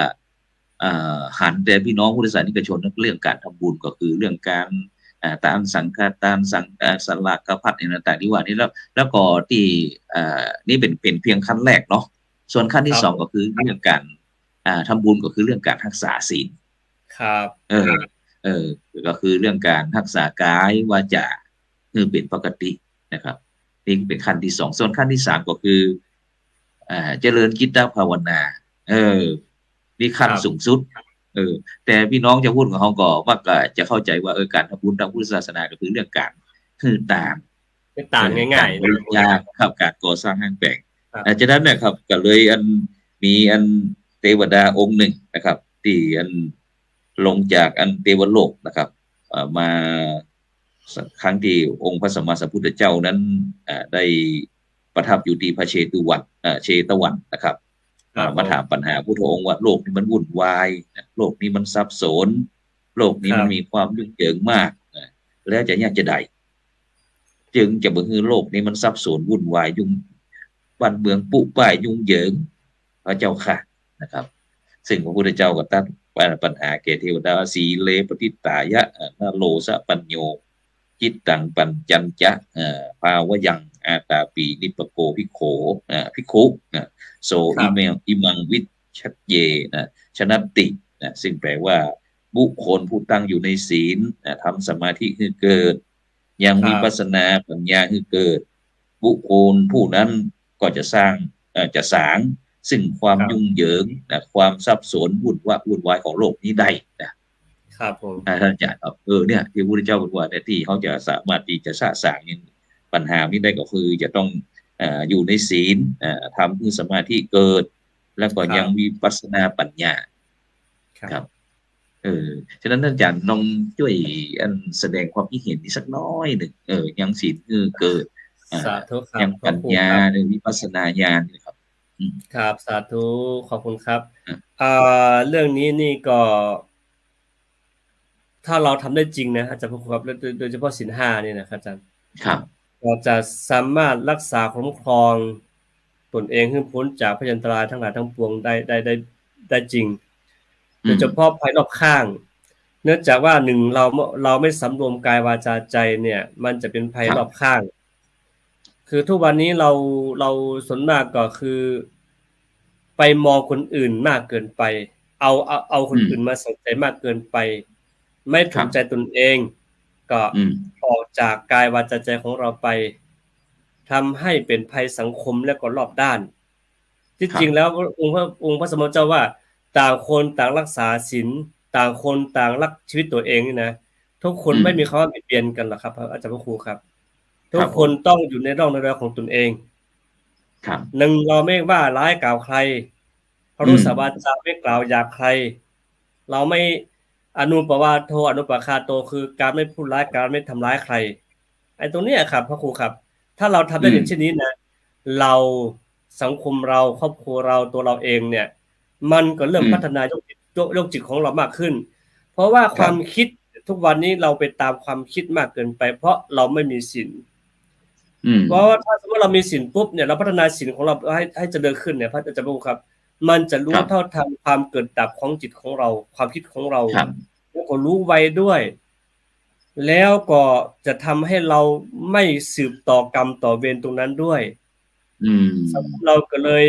หันแต่พี่น้องพุทธศาสนิกชนเรื่องการทำบุญก็คือเรื่องการตามสังฆทานสังสลากพัดในต่างๆที่ว่านี้แล้วก็ที่นี่เป็นเพียงขั้นแรกเนาะส่วนขั้นที่สองก็คือเรื่องการทำบุญก็คือเรื่องการรักษาศีลครับก็คือเรื่องการรักษากายวาจาเป็นปกตินะครับนี่เป็นขั้นที่สองส่วนขั้นที่สามก็คือเจริญจิตภาวนานี่ขั้นสูงสุดแต่พี่น้องจะพูดกับเขาก็ว่าก็จะเข้าใจว่าการทำบุญทางพุทธศาสนาก็คือเรื่องการต่างง่ายๆยากครับการก่อสร้างห้างแปลงฉะนั้นเนี่ยครับก็เลยมีเทวดาองค์หนึ่งนะครับที่ลงจากเทวโลกนะครับมาครั้งที่องค์พระสัมมาสัมพุทธเจ้านั้นได้ประทับอยู่ที่พระเชตวันนะครับมาถามปัญหาพุทธองค์ว่าโลกนี้มันวุ่นวายโลกนี้มันซับซ้อนโลกนี้มันมีความยุ่งเหยิงมากแล้วจะยากจะใดจึงจะบ่ฮือโลกนี้มันซับซ้อนวุ่นวายยุ่งบ้านเมืองปุป้ายยุ่งเหยิงพระเจ้าค่ะนะครับซึ่งพระพุทธเจ้าก็ตั้งปัญหาแก่เทวดาสีเลปฏิตายะนโลสะปัญโยจิตตังปัญจัญจะภาวยังอาตาปีนิปโกภิกขุโสอิมังวิชัดเยชนะติซึ่งแปลว่าบุคคลผู้ตั้งอยู่ในศีลทำสมาธิคือเกิดยังมีวิปัสสนาปัญญาคือเกิดบุคคลผู้นั้นก็จะสางซึ่งความยุ่งเหยิงความซับซ้อนวุ่นวายของโลกนี้ได้ครับผมท่านอาจารย์ครับเนี่ยที่พระพุทธเจ้าบอกว่าที่เขาจะสามารถที่จะสะสางปัญหานี้ได้ก็คือจะต้องอยู่ในศีลทำคือสมาธิเกิดแล้วก็ยังมีวิปัสสนาปัญญาครับฉะนั้นท่านอาจารย์ลองช่วยแสดงความคิดเห็นอีกสักน้อยหนึ่งยังศีลคือเกิดยังปัญญาหรือวิปัสสนาญาณนะครับครับสาธุขอบคุณครับเรื่องนี้นี่ก็ถ้าเราทำได้จริงนะอาจารย์ครับโดยเฉพาะศีล5นี่นะครับอาจารย์ครับเราจะสามารถรักษาคุ้มครองตนเองให้พ้นจากพยันตรายทั้งหลายทั้งปวงได้จริงโดยเฉพาะภายรอบข้างเนื่องจากว่า1เราไม่สำรวมกายวาจาใจเนี่ยมันจะเป็นภัยรอบข้างคือทุกวันนี้เราส่วนมากก็คือไปมองคนอื่นมากเกินไปเอาคนอื่นมาสนใจมากเกินไปไม่สนใจตนเองก็ออกจากกายวาจาใจของเราไปทำให้เป็นภัยสังคมและก็รอบด้านที่จริงแล้วองค์พระสมมาเจ้าว่าต่างคนต่างรักษาศีลต่างคนต่างรักชีวิตตัวเองนี่นะทุกคนไม่มีคำว่าเบียดเบียนกันหรอกครับอาจารย์พระครูครับทุกคนต้องอยู่ในร่องในรอยของตนเองหนึ่งเราไม่ว่าร้ายกล่าวใครพระรู้สวาจาไม่กล่าวหยาบใครเราไม่อนุปวาโทอนุปคาโตคือการไม่พูดร้ายการไม่ทำร้ายใครไอ้ตรงนี้ครับพระครูครับถ้าเราทำได้อย่างเช่นนี้นะเราสังคมเราครอบครัวเราตัวเราเองเนี่ยมันก็เริ่มพัฒนายกจิตของเรามากขึ้นเพราะว่าความคิดทุกวันนี้เราไปตามความคิดมากเกินไปเพราะเราไม่มีศีลเพราะว่าถ้าสมมติเรามีศีลปุ๊บเนี่ยเราพัฒนาศีลของเราให้เจริญขึ้นเนี่ยพระอาจารย์พระครูครับมันจะรู้เท่าทันความเกิดดับของจิตของเราความคิดของเราแล้วก็รู้ไวด้วยแล้วก็จะทำให้เราไม่สืบต่อกรรมต่อเวรตรงนั้นด้วยเราก็เลย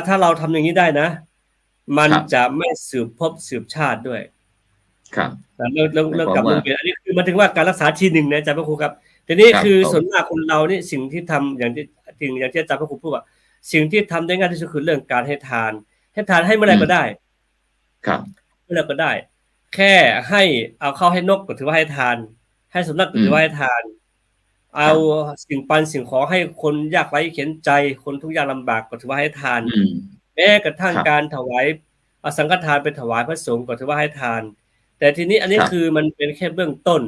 ถ้าเราทำอย่างนี้ได้นะมันจะไม่สืบภพสืบชาติด้วยครับเรื่องกรรมเรื่องเวรอันนี้คือมันถึงว่าการรักษาทีหนึ่งนะอาจารย์พระครูครับ ทีนี้ครับคือผมส่วนมากคนเรานี่สิ่งที่ทำอย่างที่อาจารย์พระครูพูดว่าสิ่งที่ทำได้ง่ายที่สุดคือเรื่องการให้ทานให้เมื่อไหร่ก็ได้ครับเมื่อไหร่ก็ได้ แค่ให้เอาข้าวให้นกก็ถือว่าให้ทานให้สุนัขก็ถือว่าให้ทานคเอารับสิ่งปันสิ่งของให้คนยากไร้เข็ญใจคนทุกข์ยากลำบากก็ถือว่าให้ทานอืมแม้กระทั่งครับการถวายสังฆทานไปถวายพระสงฆ์ก็ถือว่าให้ทานแต่ทีนี้อันนี้ครับคือมันเป็นแค่เบื้องต้น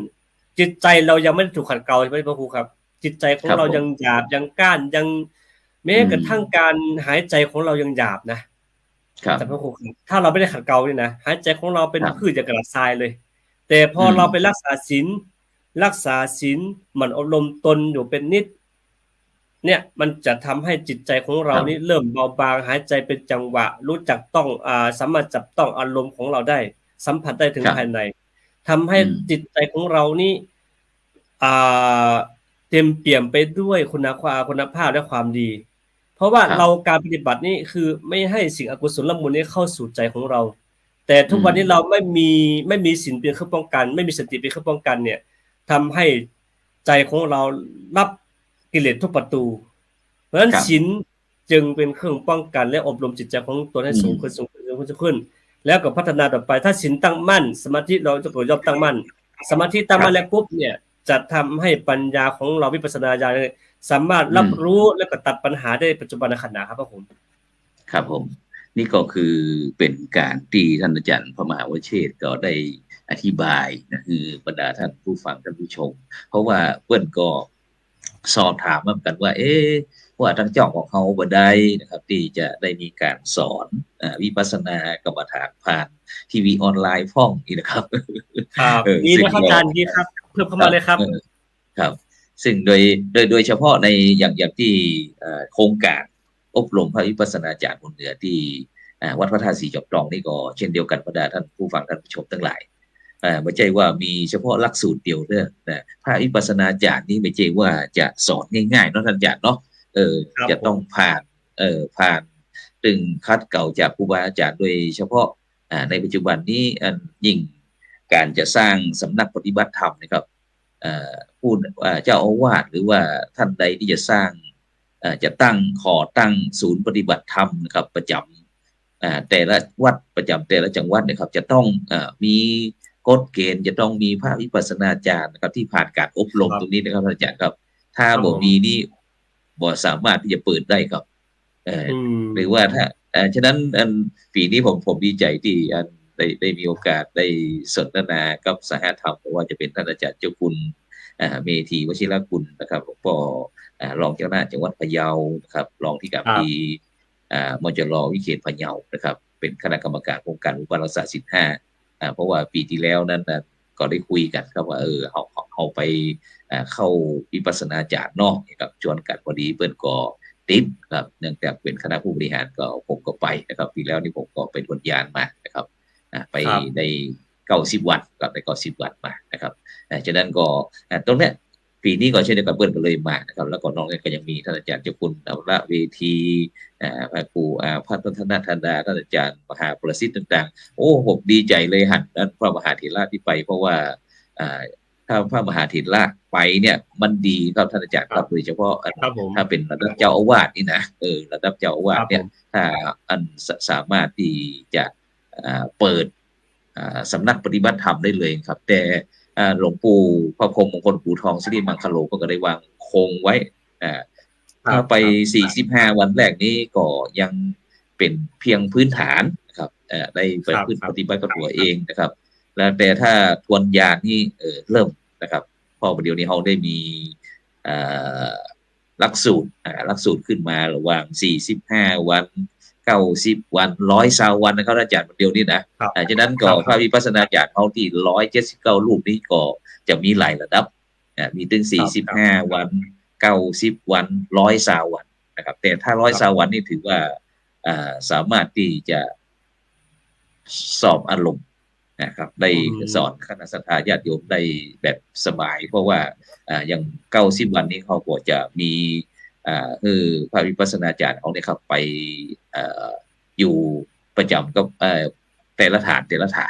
จิตใจเรายังไม่ได้ถูกขัดเกลาใช่ไหมพระครูครับจิตใจขครับผมองเรายังหยาบยังก้านยังแม้อืมกระทั่งการหายใจของเรายังหยาบนะครับแต่พระครูครับถ้าเราไม่ได้ขัดเกลานี่นะหายใจของเราเป็นพืชครับจากกระดาษทรายเลยแต่พออืมเราไปรักษาศีลหมั่นอบรมตนอยู่เป็นนิดเนี่ยมันจะทำให้จิตใจของคเรารับนี่เริ่มเบาบางหายใจเป็นจังหวะรู้จักต้องสามารถจับต้องอารมณ์ของเราได้สัมผัสได้ถึงครับภายในทำให้อืมจิตใจของเรานี่อ่าเต็มเปี่ยมไปด้วยคุณภาพและความดีเพราะว่าเราครับการปฏิบัตินี่คือไม่ให้สิ่งอกุศลมูลนี้เข้าสู่ใจของเราแต่ทุอืมกวันนี้เราไม่มีศีลเป็นเครื่องป้องกันไม่มีสติเป็นเครื่องป้องกันเนี่ยทำให้ใจของเรารับกิเลสทุกประตูเพราะฉะนั้นครับศีลจึงเป็นเครื่องป้องกันและอบรมจิตใจของตนให้อืมสูงขึ้นแล้วก็พัฒนาต่อไปถ้าศีลตั้งมั่นสมาธิเราจะเกิดย่อมตั้งมั่นสมาธิตั้งมั่นแล้วครับปุ๊บเนี่ยจะทำให้ปัญญาของเราวิปัสสนาญาณสามารถอืม รับรู้และก็ตัดปัญหาได้ปัจจุบันขณะครับผมครับผมนี่ก็คือเป็นการที่ท่านอาจารย์พระมหาวเชษฐ์ก็ได้อธิบายนะคือบรรดาท่านผู้ฟังท่านผู้ชมเพราะว่าเพื่อนก็สอบถามมาเหมือนกันว่าว่าทางเจ้าของเขาบ่ได้นะครับที่จะได้มีการสอนวิปัสสนากรรมฐานผ่านทีวีออนไลน์พ่องนี่นะครับ ครับ ดีซึ่งก็นะครับอาจารย์ดีครับเพิ่มเข้าครับมาเลยครับครับซึ่งโดยเฉพาะในอย่างที่โครงการอบรมพระวิปัสสนาจารย์บนเหนือที่วัดพระธาตุสีจอมทองนี่ก็เช่นเดียวกันบรรดาท่านผู้ฟังท่านผู้ชมทั้งหลายไม่ใช่ว่ามีเฉพาะหลักสูตรเดียวเด้อนะพระวิปัสสนาจารย์นี่ไม่ใช่ว่าจะสอนง่ายๆเนาะท่านอาจารย์เนาะจะต้องครับผมผ่านตึงคัดเก่าจากครูบาอาจารย์โดยเฉพาะในปัจจุบันนี้ยิ่งการจะสร้างสำนักปฏิบัติธรรมนะครับผู้เจ้าอาวาสหรือว่าท่านใดที่จะสร้างจะตั้งศูนย์ปฏิบัติธรรมนะครับประจำแต่ละวัดประจำแต่ละจังหวัดนะครับจะต้องมีกฎเกณฑ์จะต้องมีพระวิปัสสนาจารย์นะครับที่ผ่านการอบรมครับตรงนี้นะครับอาจารย์ครับถ้าครับผมบ่มีนี่บ่สามารถที่จะเปิดได้ครับเอ่ออืมหรือว่าถ้าฉะนั้นปีนี้ผมดีใจที่ได้มีโอกาสได้สนทนากับสหธรรมเพราะว่าจะเป็นท่านอาจารย์เจ้าคุณเมธีวชิรกุลนะครับหลวงพ่อรองเจ้าหน้าจังหวัดพะเยานะครับรองที่การครับดีมจรวิเขตพะเยานะครับเป็นคณะกรรมการโครงการอุปรักษาศีลห้าเพราะว่าปีที่แล้วนั้นก็ได้คุยกันครับว่าเขาไปเข้าวิปัสสนาจารย์นอกกับชวนกันพอดีเปิ้นก็ติดครับเนื่องจากเป็นคณะผู้บริหารก็ผมก็ไปนะครับปีแล้วนี่ผมก็เป็นคนยานมานะครับไปครับใน90 วันกับใน90 วันมานะครับฉะนั้นก็ตรงเนี้ยปีนี้ก็เช่นเดียวกับเบิ้ลก็เลยมานะครับแล้วก็น้องก็ยังมีท่านอาจารย์เจ้าคุณเอาละเวทีพระครูพัฒนาธนาท่านอาจารย์มหาประสิทธิ์ต่างๆโอ้ผมดีใจเลยหันนั้นพระมหาเถระที่ไปเพราะว่าถ้าพระมหาเถระไปเนี่ยมันดีครับท่านอาจารย์ครับโดยเฉพาะครับผมถ้าเป็นระดับเจ้าอาวาสนี่นะระดับเจ้าอาวาสเนี่ยครับผมถ้าสามารถที่จะเปิดสำนักปฏิบัติธรรมได้เลยครับแต่หลวงปู่พระพรหมมงคลปู่ทองสิริมังคโลก็ได้วางคงไว้ถ้าไป45 วันแรกนี้ก็ยังเป็นเพียงพื้นฐานนะครับได้ไปพื้นปฏิบัติกับตัวเองนะครับแล้วแต่ถ้าทวนญาณนี่เริ่มนะครับพอประเดี๋ยวนี้เราได้มีหลักสูตรขึ้นมาระหว่าง45 วัน90 วัน120 วันนะครับอาจารย์เดียวนี้นะฉะนั้นก็พระวิปัสสนาจารย์เขาที่179 รูปนี้ก็จะมีหลายระดับมีถึง45 วัน90 วัน120 วันนะครับแต่ถ้า120 วันนี่ถือว่าสามารถที่จะสอบอารมณ์นะครับได้สอนคณะสัตยาติโยมได้แบบสบายเพราะว่าอย่าง90 วันนี้เขาก็จะมีคือพระวิปัสสนาจารย์เขาเนี่ยครับไปอยู่ประจำกับแต่ละฐา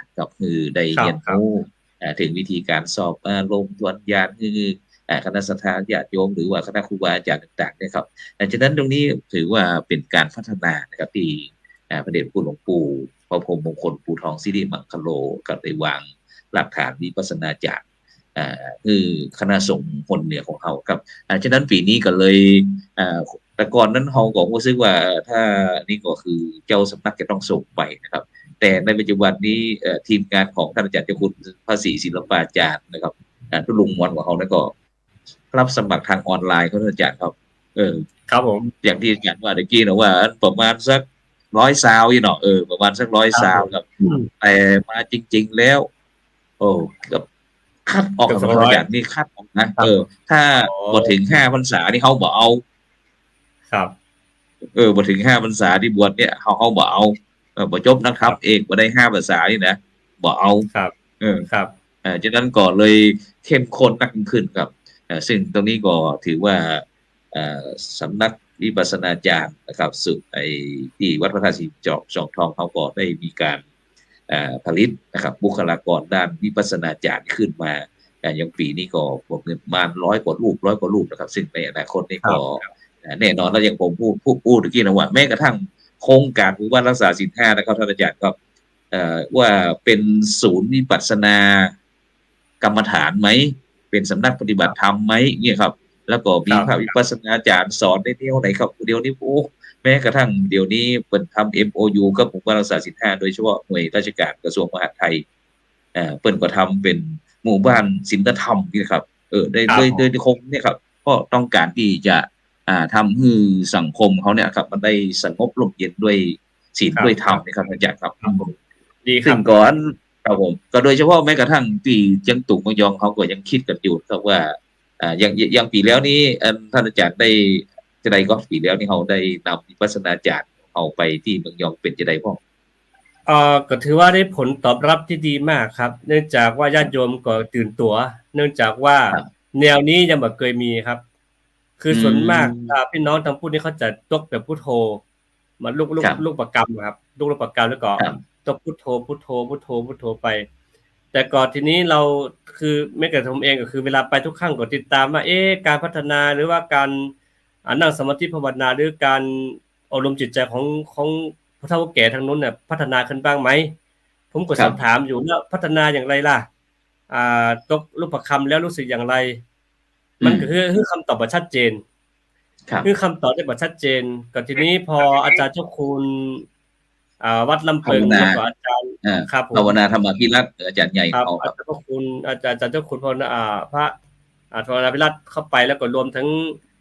นครับคือได้เรียนรู้ถึงวิธีการสอบอารมณ์ทวนญาณคือ คณะสัตยาญาติโยมหรือว่าคณะครูบาอาจารย์ต่างๆเนี่ยครับฉะนั้นตรงนี้ถือว่าเป็นการพัฒนานะครับที่พระเดชคุณหลวงปู่พระพรหมมงคลปู่ทองสิริมังคโลก็ได้วางหลักฐานวิปัสสนาจารย์คือคณะสงฆ์คนเหนือของเขาครับฉะนั้นปีนี้ก็เลยแต่ก่อนนั้นเขาก็รู้สึกว่าถ้านี่ก็คือเจ้าสำนักจะต้องส่งไปนะครับแต่ในปัจจุบันนี้ทีมงานของท่านอาจารย์เจ้าคุณพระศรีศิลปาจารย์นะครับทุลุงมวลของเขานั้นก็รับสมัครทางออนไลน์เขาอาจารย์ครับครับผมอย่างที่อาจารย์ว่าเมื่อกี้นะว่าประมาณสัก100 ซาวเนาะประมาณสัก100 ซาวครับแต่มาจริงๆแล้วโอ้กับคัดออกของอาจารย์นี่คัดออกนะถ้าพอถึง5 พรรษานี่เขาบอกเอาครับพอถึง5 พรรษาที่บวชเนี่ยเขาบอกเอาบ่จบนะครับเอกบ่ได้5 พรรษานี่นะบอกเอาครับครับฉะนั้นก็เลยเข้มข้นมากขึ้นครับซึ่งตรงนี้ก็ถือว่าสำนักวิปัสสนาจารย์นะครับสุที่วัดพระธาตุสีจอกช่องทองเขาก็ได้มีการผลิตนะครับบุคลากรด้านวิปัสสนาจารย์ขึ้นมาอย่างปีนี้ก็ประมาณ100 กว่ารูปนะครับซึ่งในอนาคตนี่ก็แน่นอนแล้วอย่างผมพูดเมื่อกี้นะว่าแม้กระทั่งโครงการหมู่บ้านรักษาศีล 5นะครับท่านอาจารย์ครับว่าเป็นศูนย์วิปัสสนากรรมฐานไหมเป็นสำนักปฏิบัติธรรมไหมเนี่ยครับแล้วก็มีพระวิปัสสนาจารย์สอนในแนวไหนครับเดี๋ยวนี้แม้กระทั่งเดี๋ยวนี้เปิดทำ MOU กับหมู่บ้านรักษาศีล 5โดยเฉพาะหน่วยราชการกระทรวงมหาดไทยเปิดก็ทำเป็นหมู่บ้านศีลธรรมนี่ครับได้คงเนี่ยครับก็ต้องการที่จะทำให้สังคมเขาเนี่ยครับมันได้สงบร่มเย็นด้วยศีลด้วยธรรมนะครับอาจารย์ครับดีครับซึ่งก่อนครับผมก็โดยเฉพาะแม้กระทั่งที่จังตุกมยองเขาก็ยังคิดกันอยู่ครับว่าอย่างปีแล้วนี้ท่านอาจารย์ได้จะได้ก็ปีแล้วนี่เขาได้นำวิปัสสนาจารย์เอาไปที่เมืองยองเป็นจะได้พ่อก็ถือว่าได้ผลตอบรับที่ดีมากครับเนื่องจากว่าญาติโยมก็ตื่นตัวเนื่องจากว่าแนวนี้ยังไม่เคยมีครับคือส่วนมากพี่น้องทางพูดนี้เขาจะตกแบบพุทโธมาลูกประกรรมครับลูกประกรรมแล้วก็ตกพุทโธไปแต่ก่อนทีนี้เราคือไม่เกิดผมเองก็คือเวลาไปทุกครั้งก็ติดตามว่าการพัฒนาหรือว่าการนั่งสมาธิภาวนาหรือการอบรมจิตใจของผู้เฒ่าแก่ทางนู้นเนี่ยพัฒนาขึ้นบ้างไหมผมก็สอบถามอยู่ว่าพัฒนาอย่างไรล่ะตกรูปประคำแล้วรู้สึกอย่างไรมันก็คือคำตอบแบบชัดเจนคือคำตอบได้แบบชัดเจนก็ทีนี้พออาจารย์เจ้าคุณวัดลำเพิงแล้วก็อาจารย์ครับภาวนาธรรมพิรัตน์อาจารย์ใหญ่เขาครับอาจารย์เจ้าคุณอาจารย์เจ้าคุณพระภาวนาพิรัตน์เข้าไปแล้วก็รวมทั้ง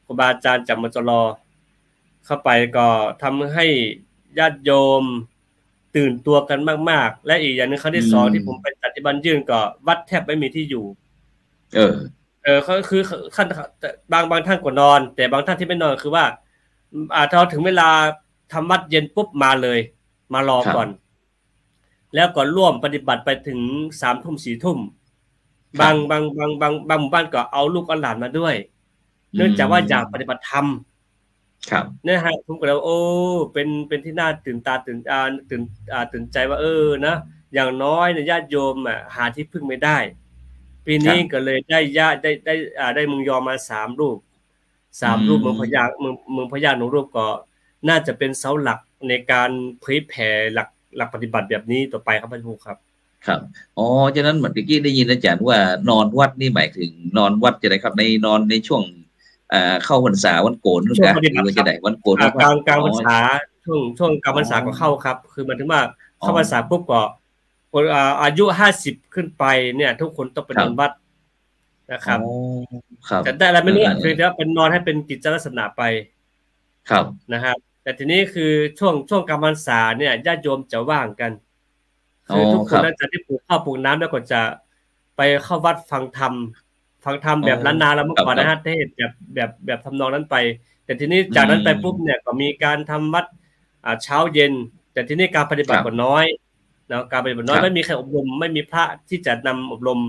ครูบาอาจารย์จากมจร.เข้าไปก็ทำให้ญาติโยมตื่นตัวกันมากๆและอีกอย่างนึงครั้งที่2ที่ผมไปจัดที่บ้านยื่นก็วัดแทบไม่มีที่อยู่เขาคือขั้นบางท่านก็นอนแต่บางท่านที่ไม่นอนคือว่าถ้าถึงเวลาทำวัดเย็นปุ๊บมาเลยมารอก่อนแล้วก็ร่วมปฏิบัติไปถึง3 ทุ่ม 4 ทุ่มบางหมู่บ้านก็เอาลูกเอาหลานมาด้วยเนื่องจากว่าอยากปฏิบัติธรรมเนี่ยฮะผมก็เลยเป็นที่น่าตื่นตาตื่นใจว่านะอย่างน้อยเนี่ยญาติโยมหาที่พึ่งไม่ได้ปีนี้ก็เลยได้มึงยอมมา3 รูปเมืองพญาหนองรูปก็น่าจะเป็นเสาหลักในการเผยแผ่หลักปฏิบัติแบบนี้ต่อไปครับพระครูครับฉะนั้นเมื่อกี้ได้ยินอาจารย์ว่านอนวัดนี่หมายถึงนอนวัดจะได้ครับนอนในช่วงเข้าพรรษาวันโกนหรือว่าจะได้วันโกนกลางพรรษาช่วงกลางพรรษาก็เข้าครับคือหมายถึงว่าเข้าพรรษาปุ๊บก็คนอายุ50ขึ้นไปเนี่ยทุกคนต้องไปนอนวัดนะครับจะได้อะไรไม่รู้เพียงแต่ว่าเป็นนอนให้เป็นกิจลักษณะไปนะครับแต่ทีนี้คือช่วงกลางพรรษาเนี่ยญาติโยมจะว่างกันคือทุกคนน่าจะได้ปลูกข้าวปลูกน้ำแล้วก็จะไปเข้าวัดฟังธรรมแบบล้านนาแล้วเมื่อก่อนนะฮะเทศแบบทำนองนั้นไปแต่ทีนี้จากนั้นไปปุ๊บเนี่ยก็มีการทำวัดเช้าเย็นแต่ทีนี้การปฏิบัติก็น้อยนะการปฏิบัติน้อยไม่มีใครอบรมไม่มีพระที่จะนำอบรม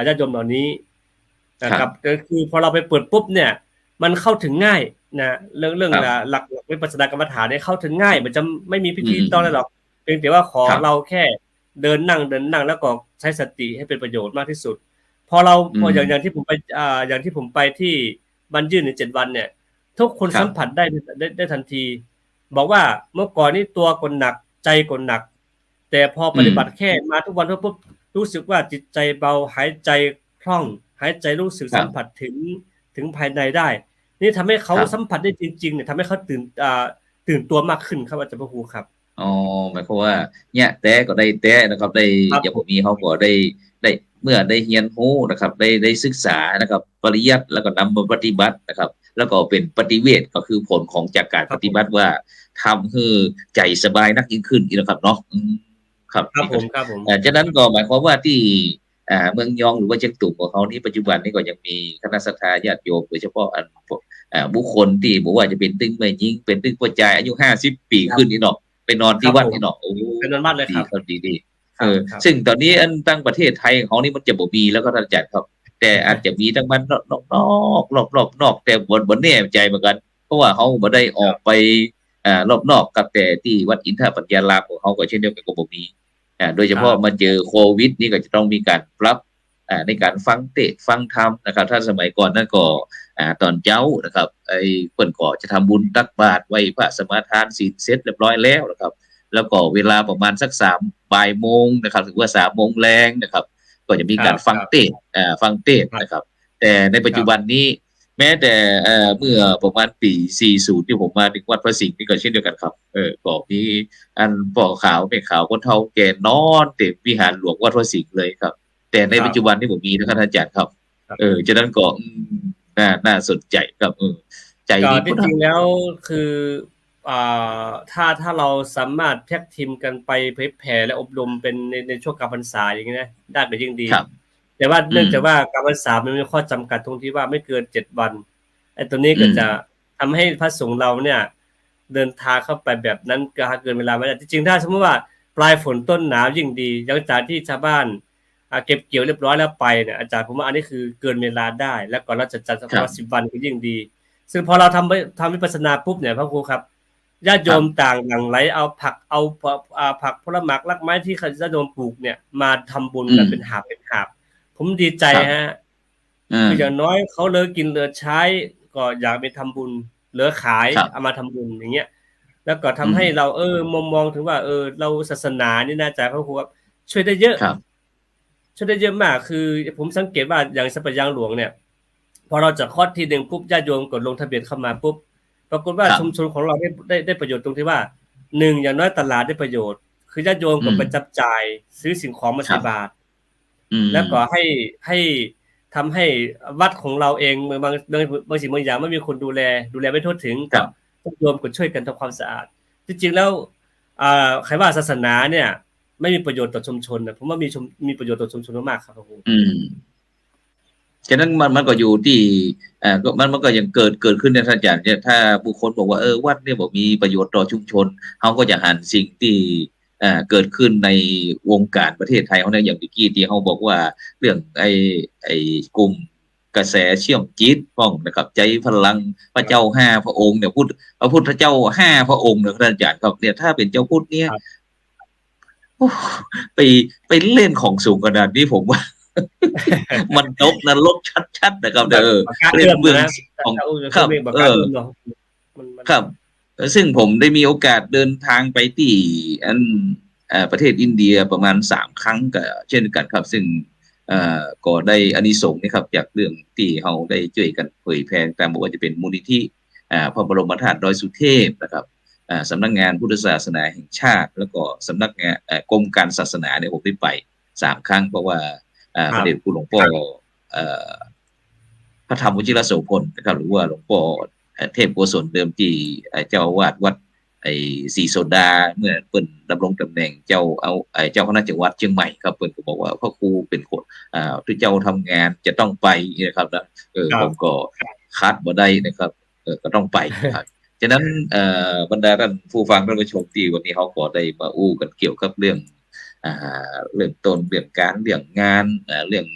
ญาติโยมเหล่านี้นะครับก็คือพอเราไปเปิดปุ๊บเนี่ยมันเข้าถึงง่ายนะเรื่องหลักวิปัสสนากรรมฐานเนี่ยเข้าถึงง่ายมันจะไม่มีพิธีต้องอะไรหรอกเพียงแต่ว่าขอเราแค่เดินนั่งแล้วก็ใช้สติให้เป็นประโยชน์มากที่สุด พออย่างที่ผมไปอย่างที่ผมไปที่บันยื่นใน7 วันเนี่ยทุกคนสัมผัสได้ทันทีบอกว่าเมื่อก่อนนี่ตัวกดหนักใจกดหนักแต่พอปฏิบัติแค่มาทุกวันปุ๊บรู้สึกว่าจิตใจเบาหายใจคล่องหายใจรู้สึกสัมผัสถึงภายในได้นี่ทำให้เขาสัมผัสได้จริงๆเนี่ยทำให้เขาตื่นตัวมากขึ้นครับอาจารย์พระครูครับอ๋อหมายความว่าเนี่ยแต่ก็ได้แต่นะครับได้อย่างผมมีเขาก็ได้เมื่อได้เรียนรู้นะครับได้ศึกษานะครับปริยัติแล้วก็นำมาปฏิบัตินะครับแล้วก็เป็นปฏิเวทก็คือผลของจากการปฏิบัติว่าทำให้ใจสบายนักยิ่งขึ้นนะครับเนาะครับผมฉะนั้นก็หมายความว่าที่เมืองยองหรือว่าเชียงตุงของเขานี่ปัจจุบันนี้ก็ยังมีคณะศรัทธาญาติโยมโดยเฉพาะบุคคลที่บอกว่าจะเป็นตึงแม่ยิงเป็นตึงปัจจัยอายุ50 ปีขึ้นนี่เนาะไปนอนที่วัดนี่เนาะโอ้เป็นนอนวัดเลยครับดีซึ่งตอนนี้อันตั้งประเทศไทยของนี่มันจะบ่มีแล้วก็ท่านอาจารย์ครับแต่อาจจะมีทั้งมันรอบแต่บนแน่ใจเหมือนกันเพราะว่าเขาบ่ได้ออกไปรอบนอกกับแต่ที่วัดอินทปัญญารามของเขาก็เช่นเดียวกันกับบ่มีโดยเฉพาะมาเจอโควิดนี่ก็จะต้องมีการปรับในการฟังเทศน์ฟังธรรมนะครับถ้าสมัยก่อนนั่นก็ตอนเจ้านะครับไอ้เพิ่นก็จะทำบุญตักบาตรไว้พระสมาทานศีลเสร็จเรียบร้อยแล้วนะครับแล้วก็เวลาประมาณสัก3 บ่ายโมงนะครับถึงว่า3 โมงแรงนะครับก็จะมีการฟังเทศน์นะครับแต่ในปัจจุบันนี้แม้แต่เมื่อประมาณปี40ที่ผมมาถึงวัดพระสิงห์นี่ก็เช่นเดียวกันครับก็มีอันป่อขาวแม่ขาวคนเฒ่าแก่นอนเต็มวิหารหลวงวัดพระสิงห์เลยครับแต่ในปัจจุบันที่ผมมีนะครับอาจารย์ครับฉะนั้นก็น่าสนใจครับใจดีจริงๆแล้วคือถ้าเราสามารถแท็กทีมกันไปเผยแผ่และอบรมเป็นในช่วงการพรรษาอย่างนี้นะได้เป็นยิ่งดีแต่ว่าเนื่องจากว่าการพรรษามันมีข้อจำกัดตรงที่ว่าไม่เกิน7 วันไอ้ตัวนี้ก็จะทำให้พระสงฆ์เราเนี่ยเดินทางเข้าไปแบบนั้นเกินเวลาไม่ได้จริงๆถ้าสมมติว่าปลายฝนต้นหนาวยิ่งดีหลังจากที่ชาวบ้านเก็บเกี่ยวเรียบร้อยแล้วไปเนี่ยอาจารย์ผมว่าอันนี้คือเกินเวลาได้แล้วก่อนเราจะจัดสักวัน10 วันก็ยิ่งดีซึ่งพอเราทำวิปัสสนาปุ๊บเนี่ยพระครูครับญาติโยมต่างหลั่งไหลเอาผักผลไม้รากไม้ที่ญาติโยมปลูกเนี่ยมาทำบุญกันเป็นหาบผมดีใจฮะคืออย่างน้อยเขาเลิกกินเหลือใช้ก็อยากไปทำบุญเหลือขายเอามาทำบุญอย่างเงี้ยแล้วก็ทำให้เรามองถึงว่าเราศาสนานี่น่าจะพระครูครับช่วยได้เยอะช่วยได้เยอะมากคือผมสังเกตว่าอย่างสัปยางหลวงเนี่ยพอเราจะคลอดทีนึงปุ๊บญาติโยมกดลงทะเบียนเข้ามาปุ๊บปรากฏว่าชุมชนของเราได้ประโยชน์ตรงที่ว่า1อย่างน้อยตลาดได้ประโยชน์คือญาติโยมก็ไปจับจ่ายซื้อสิ่งของมาใส่บาตรแล้วก็ให้ทำให้วัดของเราเองบางสิ่งบางอย่างไม่มีคนดูแลไม่ทั่วถึงก็โยมก็ช่วยกันทำความสะอาดจริงๆแล้วใครว่าศาสนาเนี่ยไม่มีประโยชน์ต่อชุมชนนะผมว่ามีประโยชน์ต่อชุมชนมากๆครับครูฉะนั้นมันก็อยู่ที่ก็มันก็ยังเกิดขึ้นในท่านอาจารย์เนี่ยถ้าบุคคลบอกว่าวัดเนี่ยบอกมีประโยชน์ต่อชุมชนเขาก็จะหันสิ่งที่เกิดขึ้นในวงการประเทศไทยเขาเนี่ยอย่างเมื่อกี้ที่เขาบอกว่าเรื่องไอ้กลุ่มกระแสเชื่อมจิตพ้องนะครับใจพลังพระเจ้า5 พระองค์เนี่ยพระพุทธเจ้า5 พระองค์เนี่ยท่านอาจารย์ครับเนี่ยถ้าเป็นเจ้าพุทธเนี่ยไปเล่นของสูงขนาดนี้ผมว่ามันตกนรกชัดๆนะครับเรื่องเมืองของครับซึ่งผมได้มีโอกาสเดินทางไปที่ประเทศอินเดียประมาณ3 ครั้งก็เช่นกันครับซึ่งก็ได้อานิสงส์นะครับจากเรื่องที่เราได้ช่วยกันเผยแพร่ตามบอกว่าจะเป็นมูลนิธิพระบรมธาตุดอยสุเทพนะครับสำนักงานพุทธศาสนาแห่งชาติแล้วก็สำนักงานกรมการศาสนาเนี่ยผมได้ไป3 ครั้งเพราะว่าพระเดชคุณหลวงพ่อพระธรรมวชิรโสพลนะครับหรือว่าหลวงพ่อเทพโกศลเดิมที่เจ้าอาวาสวัดศรีโสดาเมื่อเปิ่นดำรงตำแหน่งเจ้าคณะจังหวัดเชียงใหม่ครับเปิ่นก็บอกว่าพระครูเป็นคนที่เจ้าทำงานจะต้องไปนะครับนะผมก็คัดบ่ได้นะครับก็ต้องไปครับฉะนั้นบรรดาท่านผู้ฟังท่านผู้ชมที่วันนี้เขาก็ได้มาอู้กันเกี่ยวกับเรื่องต้นเรื่องการเรื่องงานเรื่อง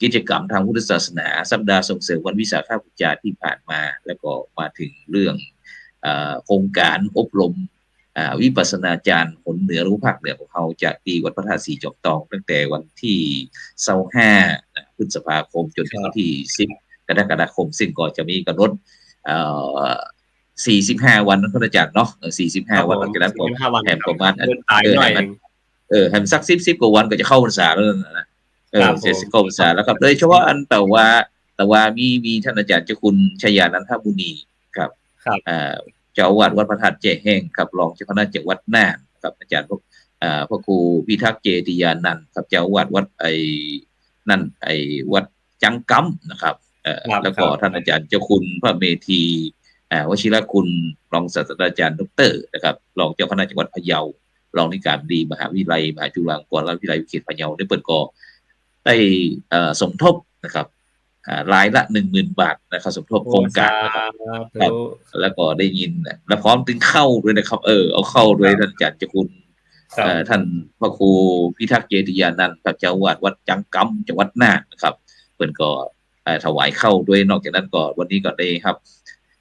กิจกรรมทางพุทธศาสนาสัปดาห์ส่งเสริมวันวิสาขบูชาที่ผ่านมาแล้วก็มาถึงเรื่องโครงการอบรม วิปัสสนาจารย์หนเหนือหรือภาคเหนือของเขาจากที่วัดพระธาตุสีจอกตองตั้งแต่วันที่25พฤษภาคมจนถึงวันที่10กรกฎาคมซึ่งก็จะมีกำหนด45 วันนั้นท่านอาจารย์เนาะ45 วันหลังจากนั้นผมแถมประมาณให้มันสัก10 กว่าวันก็จะเข้าพรรษาแล้วนะเสร็จเข้าพรรษาแล้วครับโดยเฉพาะอันแต่ว่ามีท่านอาจารย์เจ้าคุณชยานันทมุนีครับเจ้าอาวาสวัดพระธาตุแจ้แห้งครับรองเจ้าคณะจังหวัดน่านครับอาจารย์พระครูพิทักษ์เจติยานันท์ครับเจ้าอาวาสวัดวัดจังกัมนะครับแล้วก็ท่านอาจารย์เจ้าคุณพระเมธีวชิรคุณรองศาสตราจารย์ดร.นะครับรองเจ้าคณะจังหวัดพะเยารองนิการบดีมหาวิทยาลัยมหาจุฬาลงกรณราชวิทยาลัยเขตพะเยาได้เปิดก่อได้สมทบนะครับรายละ 10,000 บาทนะครับสมทบโครงการนะครับแล้วก็ได้ยินและพร้อมถึงเข้าด้วยนะครับเอาเข้าด้วยท่านอาจารย์เจ้าคุณท่านพระครูพิทักษ์เจติยานันท์เจ้าอาวาสวัดจังกัมจังหวัดน่านนะครับเปิดก่อถวายเข้าด้วยนอกจากนั้นก็วันนี้ก็ได้ครับ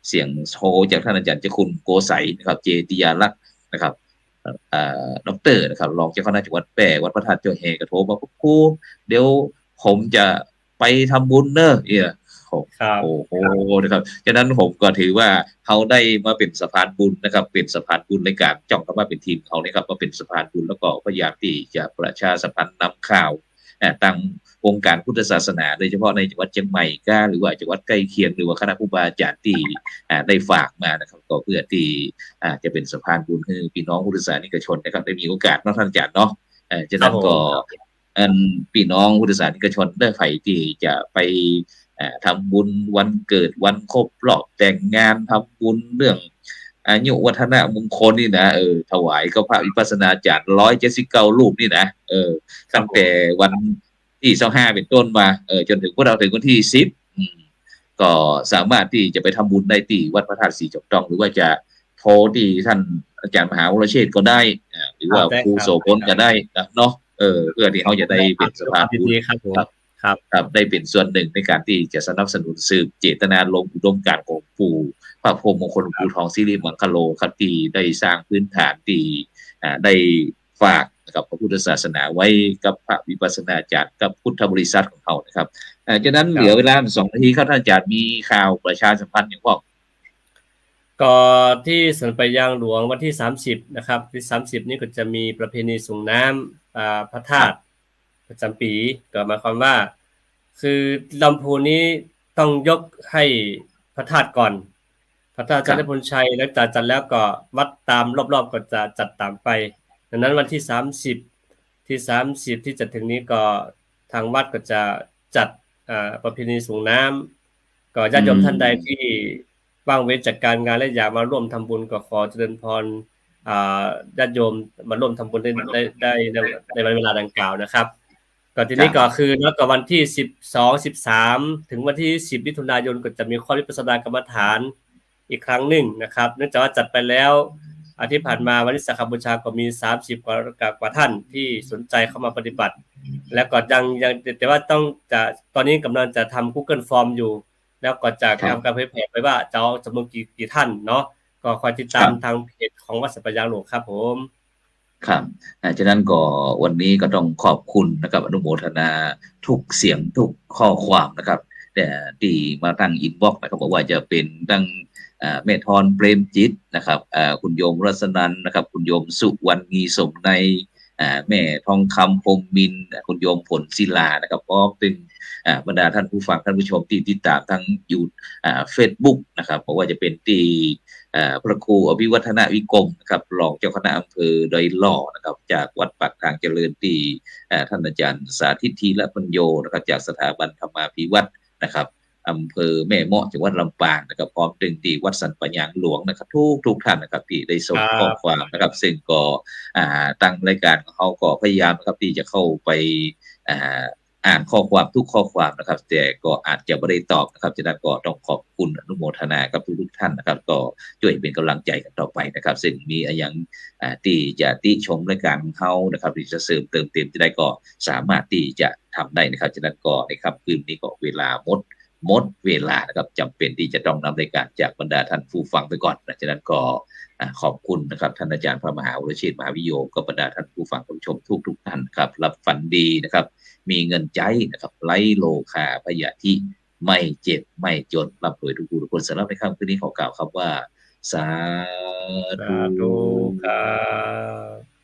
เสียงโฮจากท่านอาจารย์เจ้าคุณโกไสนะครับเจติยาลักษณ์นะครับดร.นะครับรองเจ้าคณะจังหวัดแพร่วัดพระธาตุเจ้าแห่กระโทรมาครูเดี๋ยวผมจะไปทำบุญเนอะโอ้โหนะครับฉะนั้นผมก็ถือว่าเขาได้มาเป็นสะพานบุญนะครับเป็นสะพานบุญในการจ้องเข้ามาเป็นทีมเขาเนี่ยครับมาเป็นสะพานบุญแล้วก็พยายามที่จะประชาสัมพันธ์นำข่าวตั้งวงการพุทธศาสนาโดยเฉพาะในจังหวัดเชียงใหม่ก็หรือว่าจังหวัดใกล้เคียงหรือว่าคณะครูบาอาจารย์ที่ได้ฝากมานะครับก็เพื่อที่จะเป็นสะพานบุญให้พี่น้องพุทธศาสนิกชนนะครับได้มีโอกาสท่านอาจารย์เนาะฉะนั้นก็พี่น้องพุทธศาสนิกชนได้ใครที่จะไปทำบุญวันเกิดวันครบรอบแต่งงานทำบุญเรื่องอายุวัฒนมงคลนี่นะถวายก็พระวิปัสสนาจารย์179 รูปนี่นะตั้งแต่วันที่25เป็นต้นมาจนถึงพวกเราถึงวันที่10ก็สามารถที่จะไปทำบุญได้ที่วัดพระธาตุสีจอกตองหรือว่าจะโทรที่ท่านอาจารย์มหาวรเชษฐ์ก็ได้หรือว่าครูโสพลก็ได้เนาะเพื่อที่เขาจะได้เป็นสะพานบุญครับได้เป็นส่วนหนึ่งในการที่จะสนับสนุนสืบเจตนาลงอุดมการณ์ของปู่พระพรหมมงคลปู่ทองสิริมังคโลครับที่ได้สร้างพื้นฐานที่ได้ฝากกับพระพุทธศาสนาไว้กับพระวิปัสสนาจารย์กับพุทธบริษัทของเขานะครับจากนั้นเหลือเวลา2 นาทีครับท่านอาจารย์มีข่าวประชาสัมพันธ์อย่างพวกก็ที่สวนไปยางหลวงวันที่30นะครับที่30นี่ก็จะมีประเพณีส่งน้ำพระธาตุประจำปีก็หมายความว่าคือลำพูนนี้ต้องยกให้พระธาตุก่อนพระธาตุจันทพลชัยแล้วจัดแล้วก็วัดตามรอบๆก็จะจัดตามไปดังนั้นวันที่30ที่จะถึงนี้ก็ทางวัดก็จะจัดประเพณีส่งน้ำก็ญาติโยมท่านใดที่ว่างเว้นจากการงานและอยากมาร่วมทำบุญก็ขอเจริญพรญาติโยมมาร่วมทำบุญได้ในเวลาดังกล่าวนะครับก่อนที่นี้ก็คือแล้วก็วันที่12 13ถึงวันที่10มิถุนายนก็จะมีข้อวิปัสสนากรรมฐานอีกครั้งหนึ่งนะครับเนื่องจากว่าจัดไปแล้วที่ผ่านมาวันวิสาขบูชาก็มี30กว่าท่านที่สนใจเข้ามาปฏิบัติแล้วก็ยังแต่ว่าต้องจะตอนนี้กำลังจะทำ Google Form อยู่แล้วก็จะทำการเผยแพร่ไปว่าจะเอาจำนวนกี่ท่านเนาะก็คอยติดตามทางเพจของวัดสัปปายางหลวงครับผมครับฉะนั้นก็วันนี้ก็ต้องขอบคุณนะครับอนุโมทนาทุกเสียงทุกข้อความนะครับแต่ที่มาตั้งอินบ็อกซ์นะครับบอกว่าจะเป็นตั้งแม่ทรเปรมจิตนะครับคุณโยมรัศนันนะครับคุณโยมสุวรรณีสมในแม่ทองคำพรมมินคุณโยมผลศิลานะครับก็เป็นบรรดาท่านผู้ฟังท่านผู้ชมที่ติดตามทั้งอยู่Facebook นะครับเพราะว่าจะเป็นที่พระครูอภิวัฒนวิกรมนะครับรองเจ้าคณะอำเภอดอยหล่อนะครับจากวัดปากทางเจริญที่ท่านอาจารย์สาธิตทีละปัญโยนะครับจากสถาบันธรรมาภิวัตรนะครับอำเภอแม่เมาะจังหวัดลำปางนะครับพร้อมถึงที่วัดสันปัญญางหลวงนะครับทุกท่านนะครับที่ได้ส่งข้อความนะครับซึ่งก็ตั้งรายการของเขาก็พยายามนะครับที่จะเข้าไปอ่านข้อความทุกข้อความนะครับแต่ก็อาจจะไม่ได้ตอบนะครับฉะนั้นก็ต้องขอบคุณอนุโมทนากับทุกท่านนะครับก็ช่วยเป็นกำลังใจกันต่อไปนะครับซึ่งมีอย่างที่จะติชมรายการของเขานะครับที่จะเสริมเติมเต็มจะได้ก็สามารถที่จะทำได้นะครับฉะนั้นก็ในค่ำคืนนี้ก็เวลาหมดเวลานะครับจำเป็นที่จะต้องนำรายการจากบรรดาท่านผู้ฟังไปก่อนฉะนั้นก็ ขอบคุณนะครับท่านอาจารย์พระมหาวรเชษฐ์มหาวิโยก็บรรดาท่านผู้ฟังผู้ชมทุกท่านครับรับฝันดีนะครับมีเงินใจนะครับไร้โลคาพยาธิไม่เจ็บไม่จนรับโดยทุกผู้ทุกคนสำหรับในค่ำคืนนี้ขอกล่าวครับว่าสาสาธุธุครับ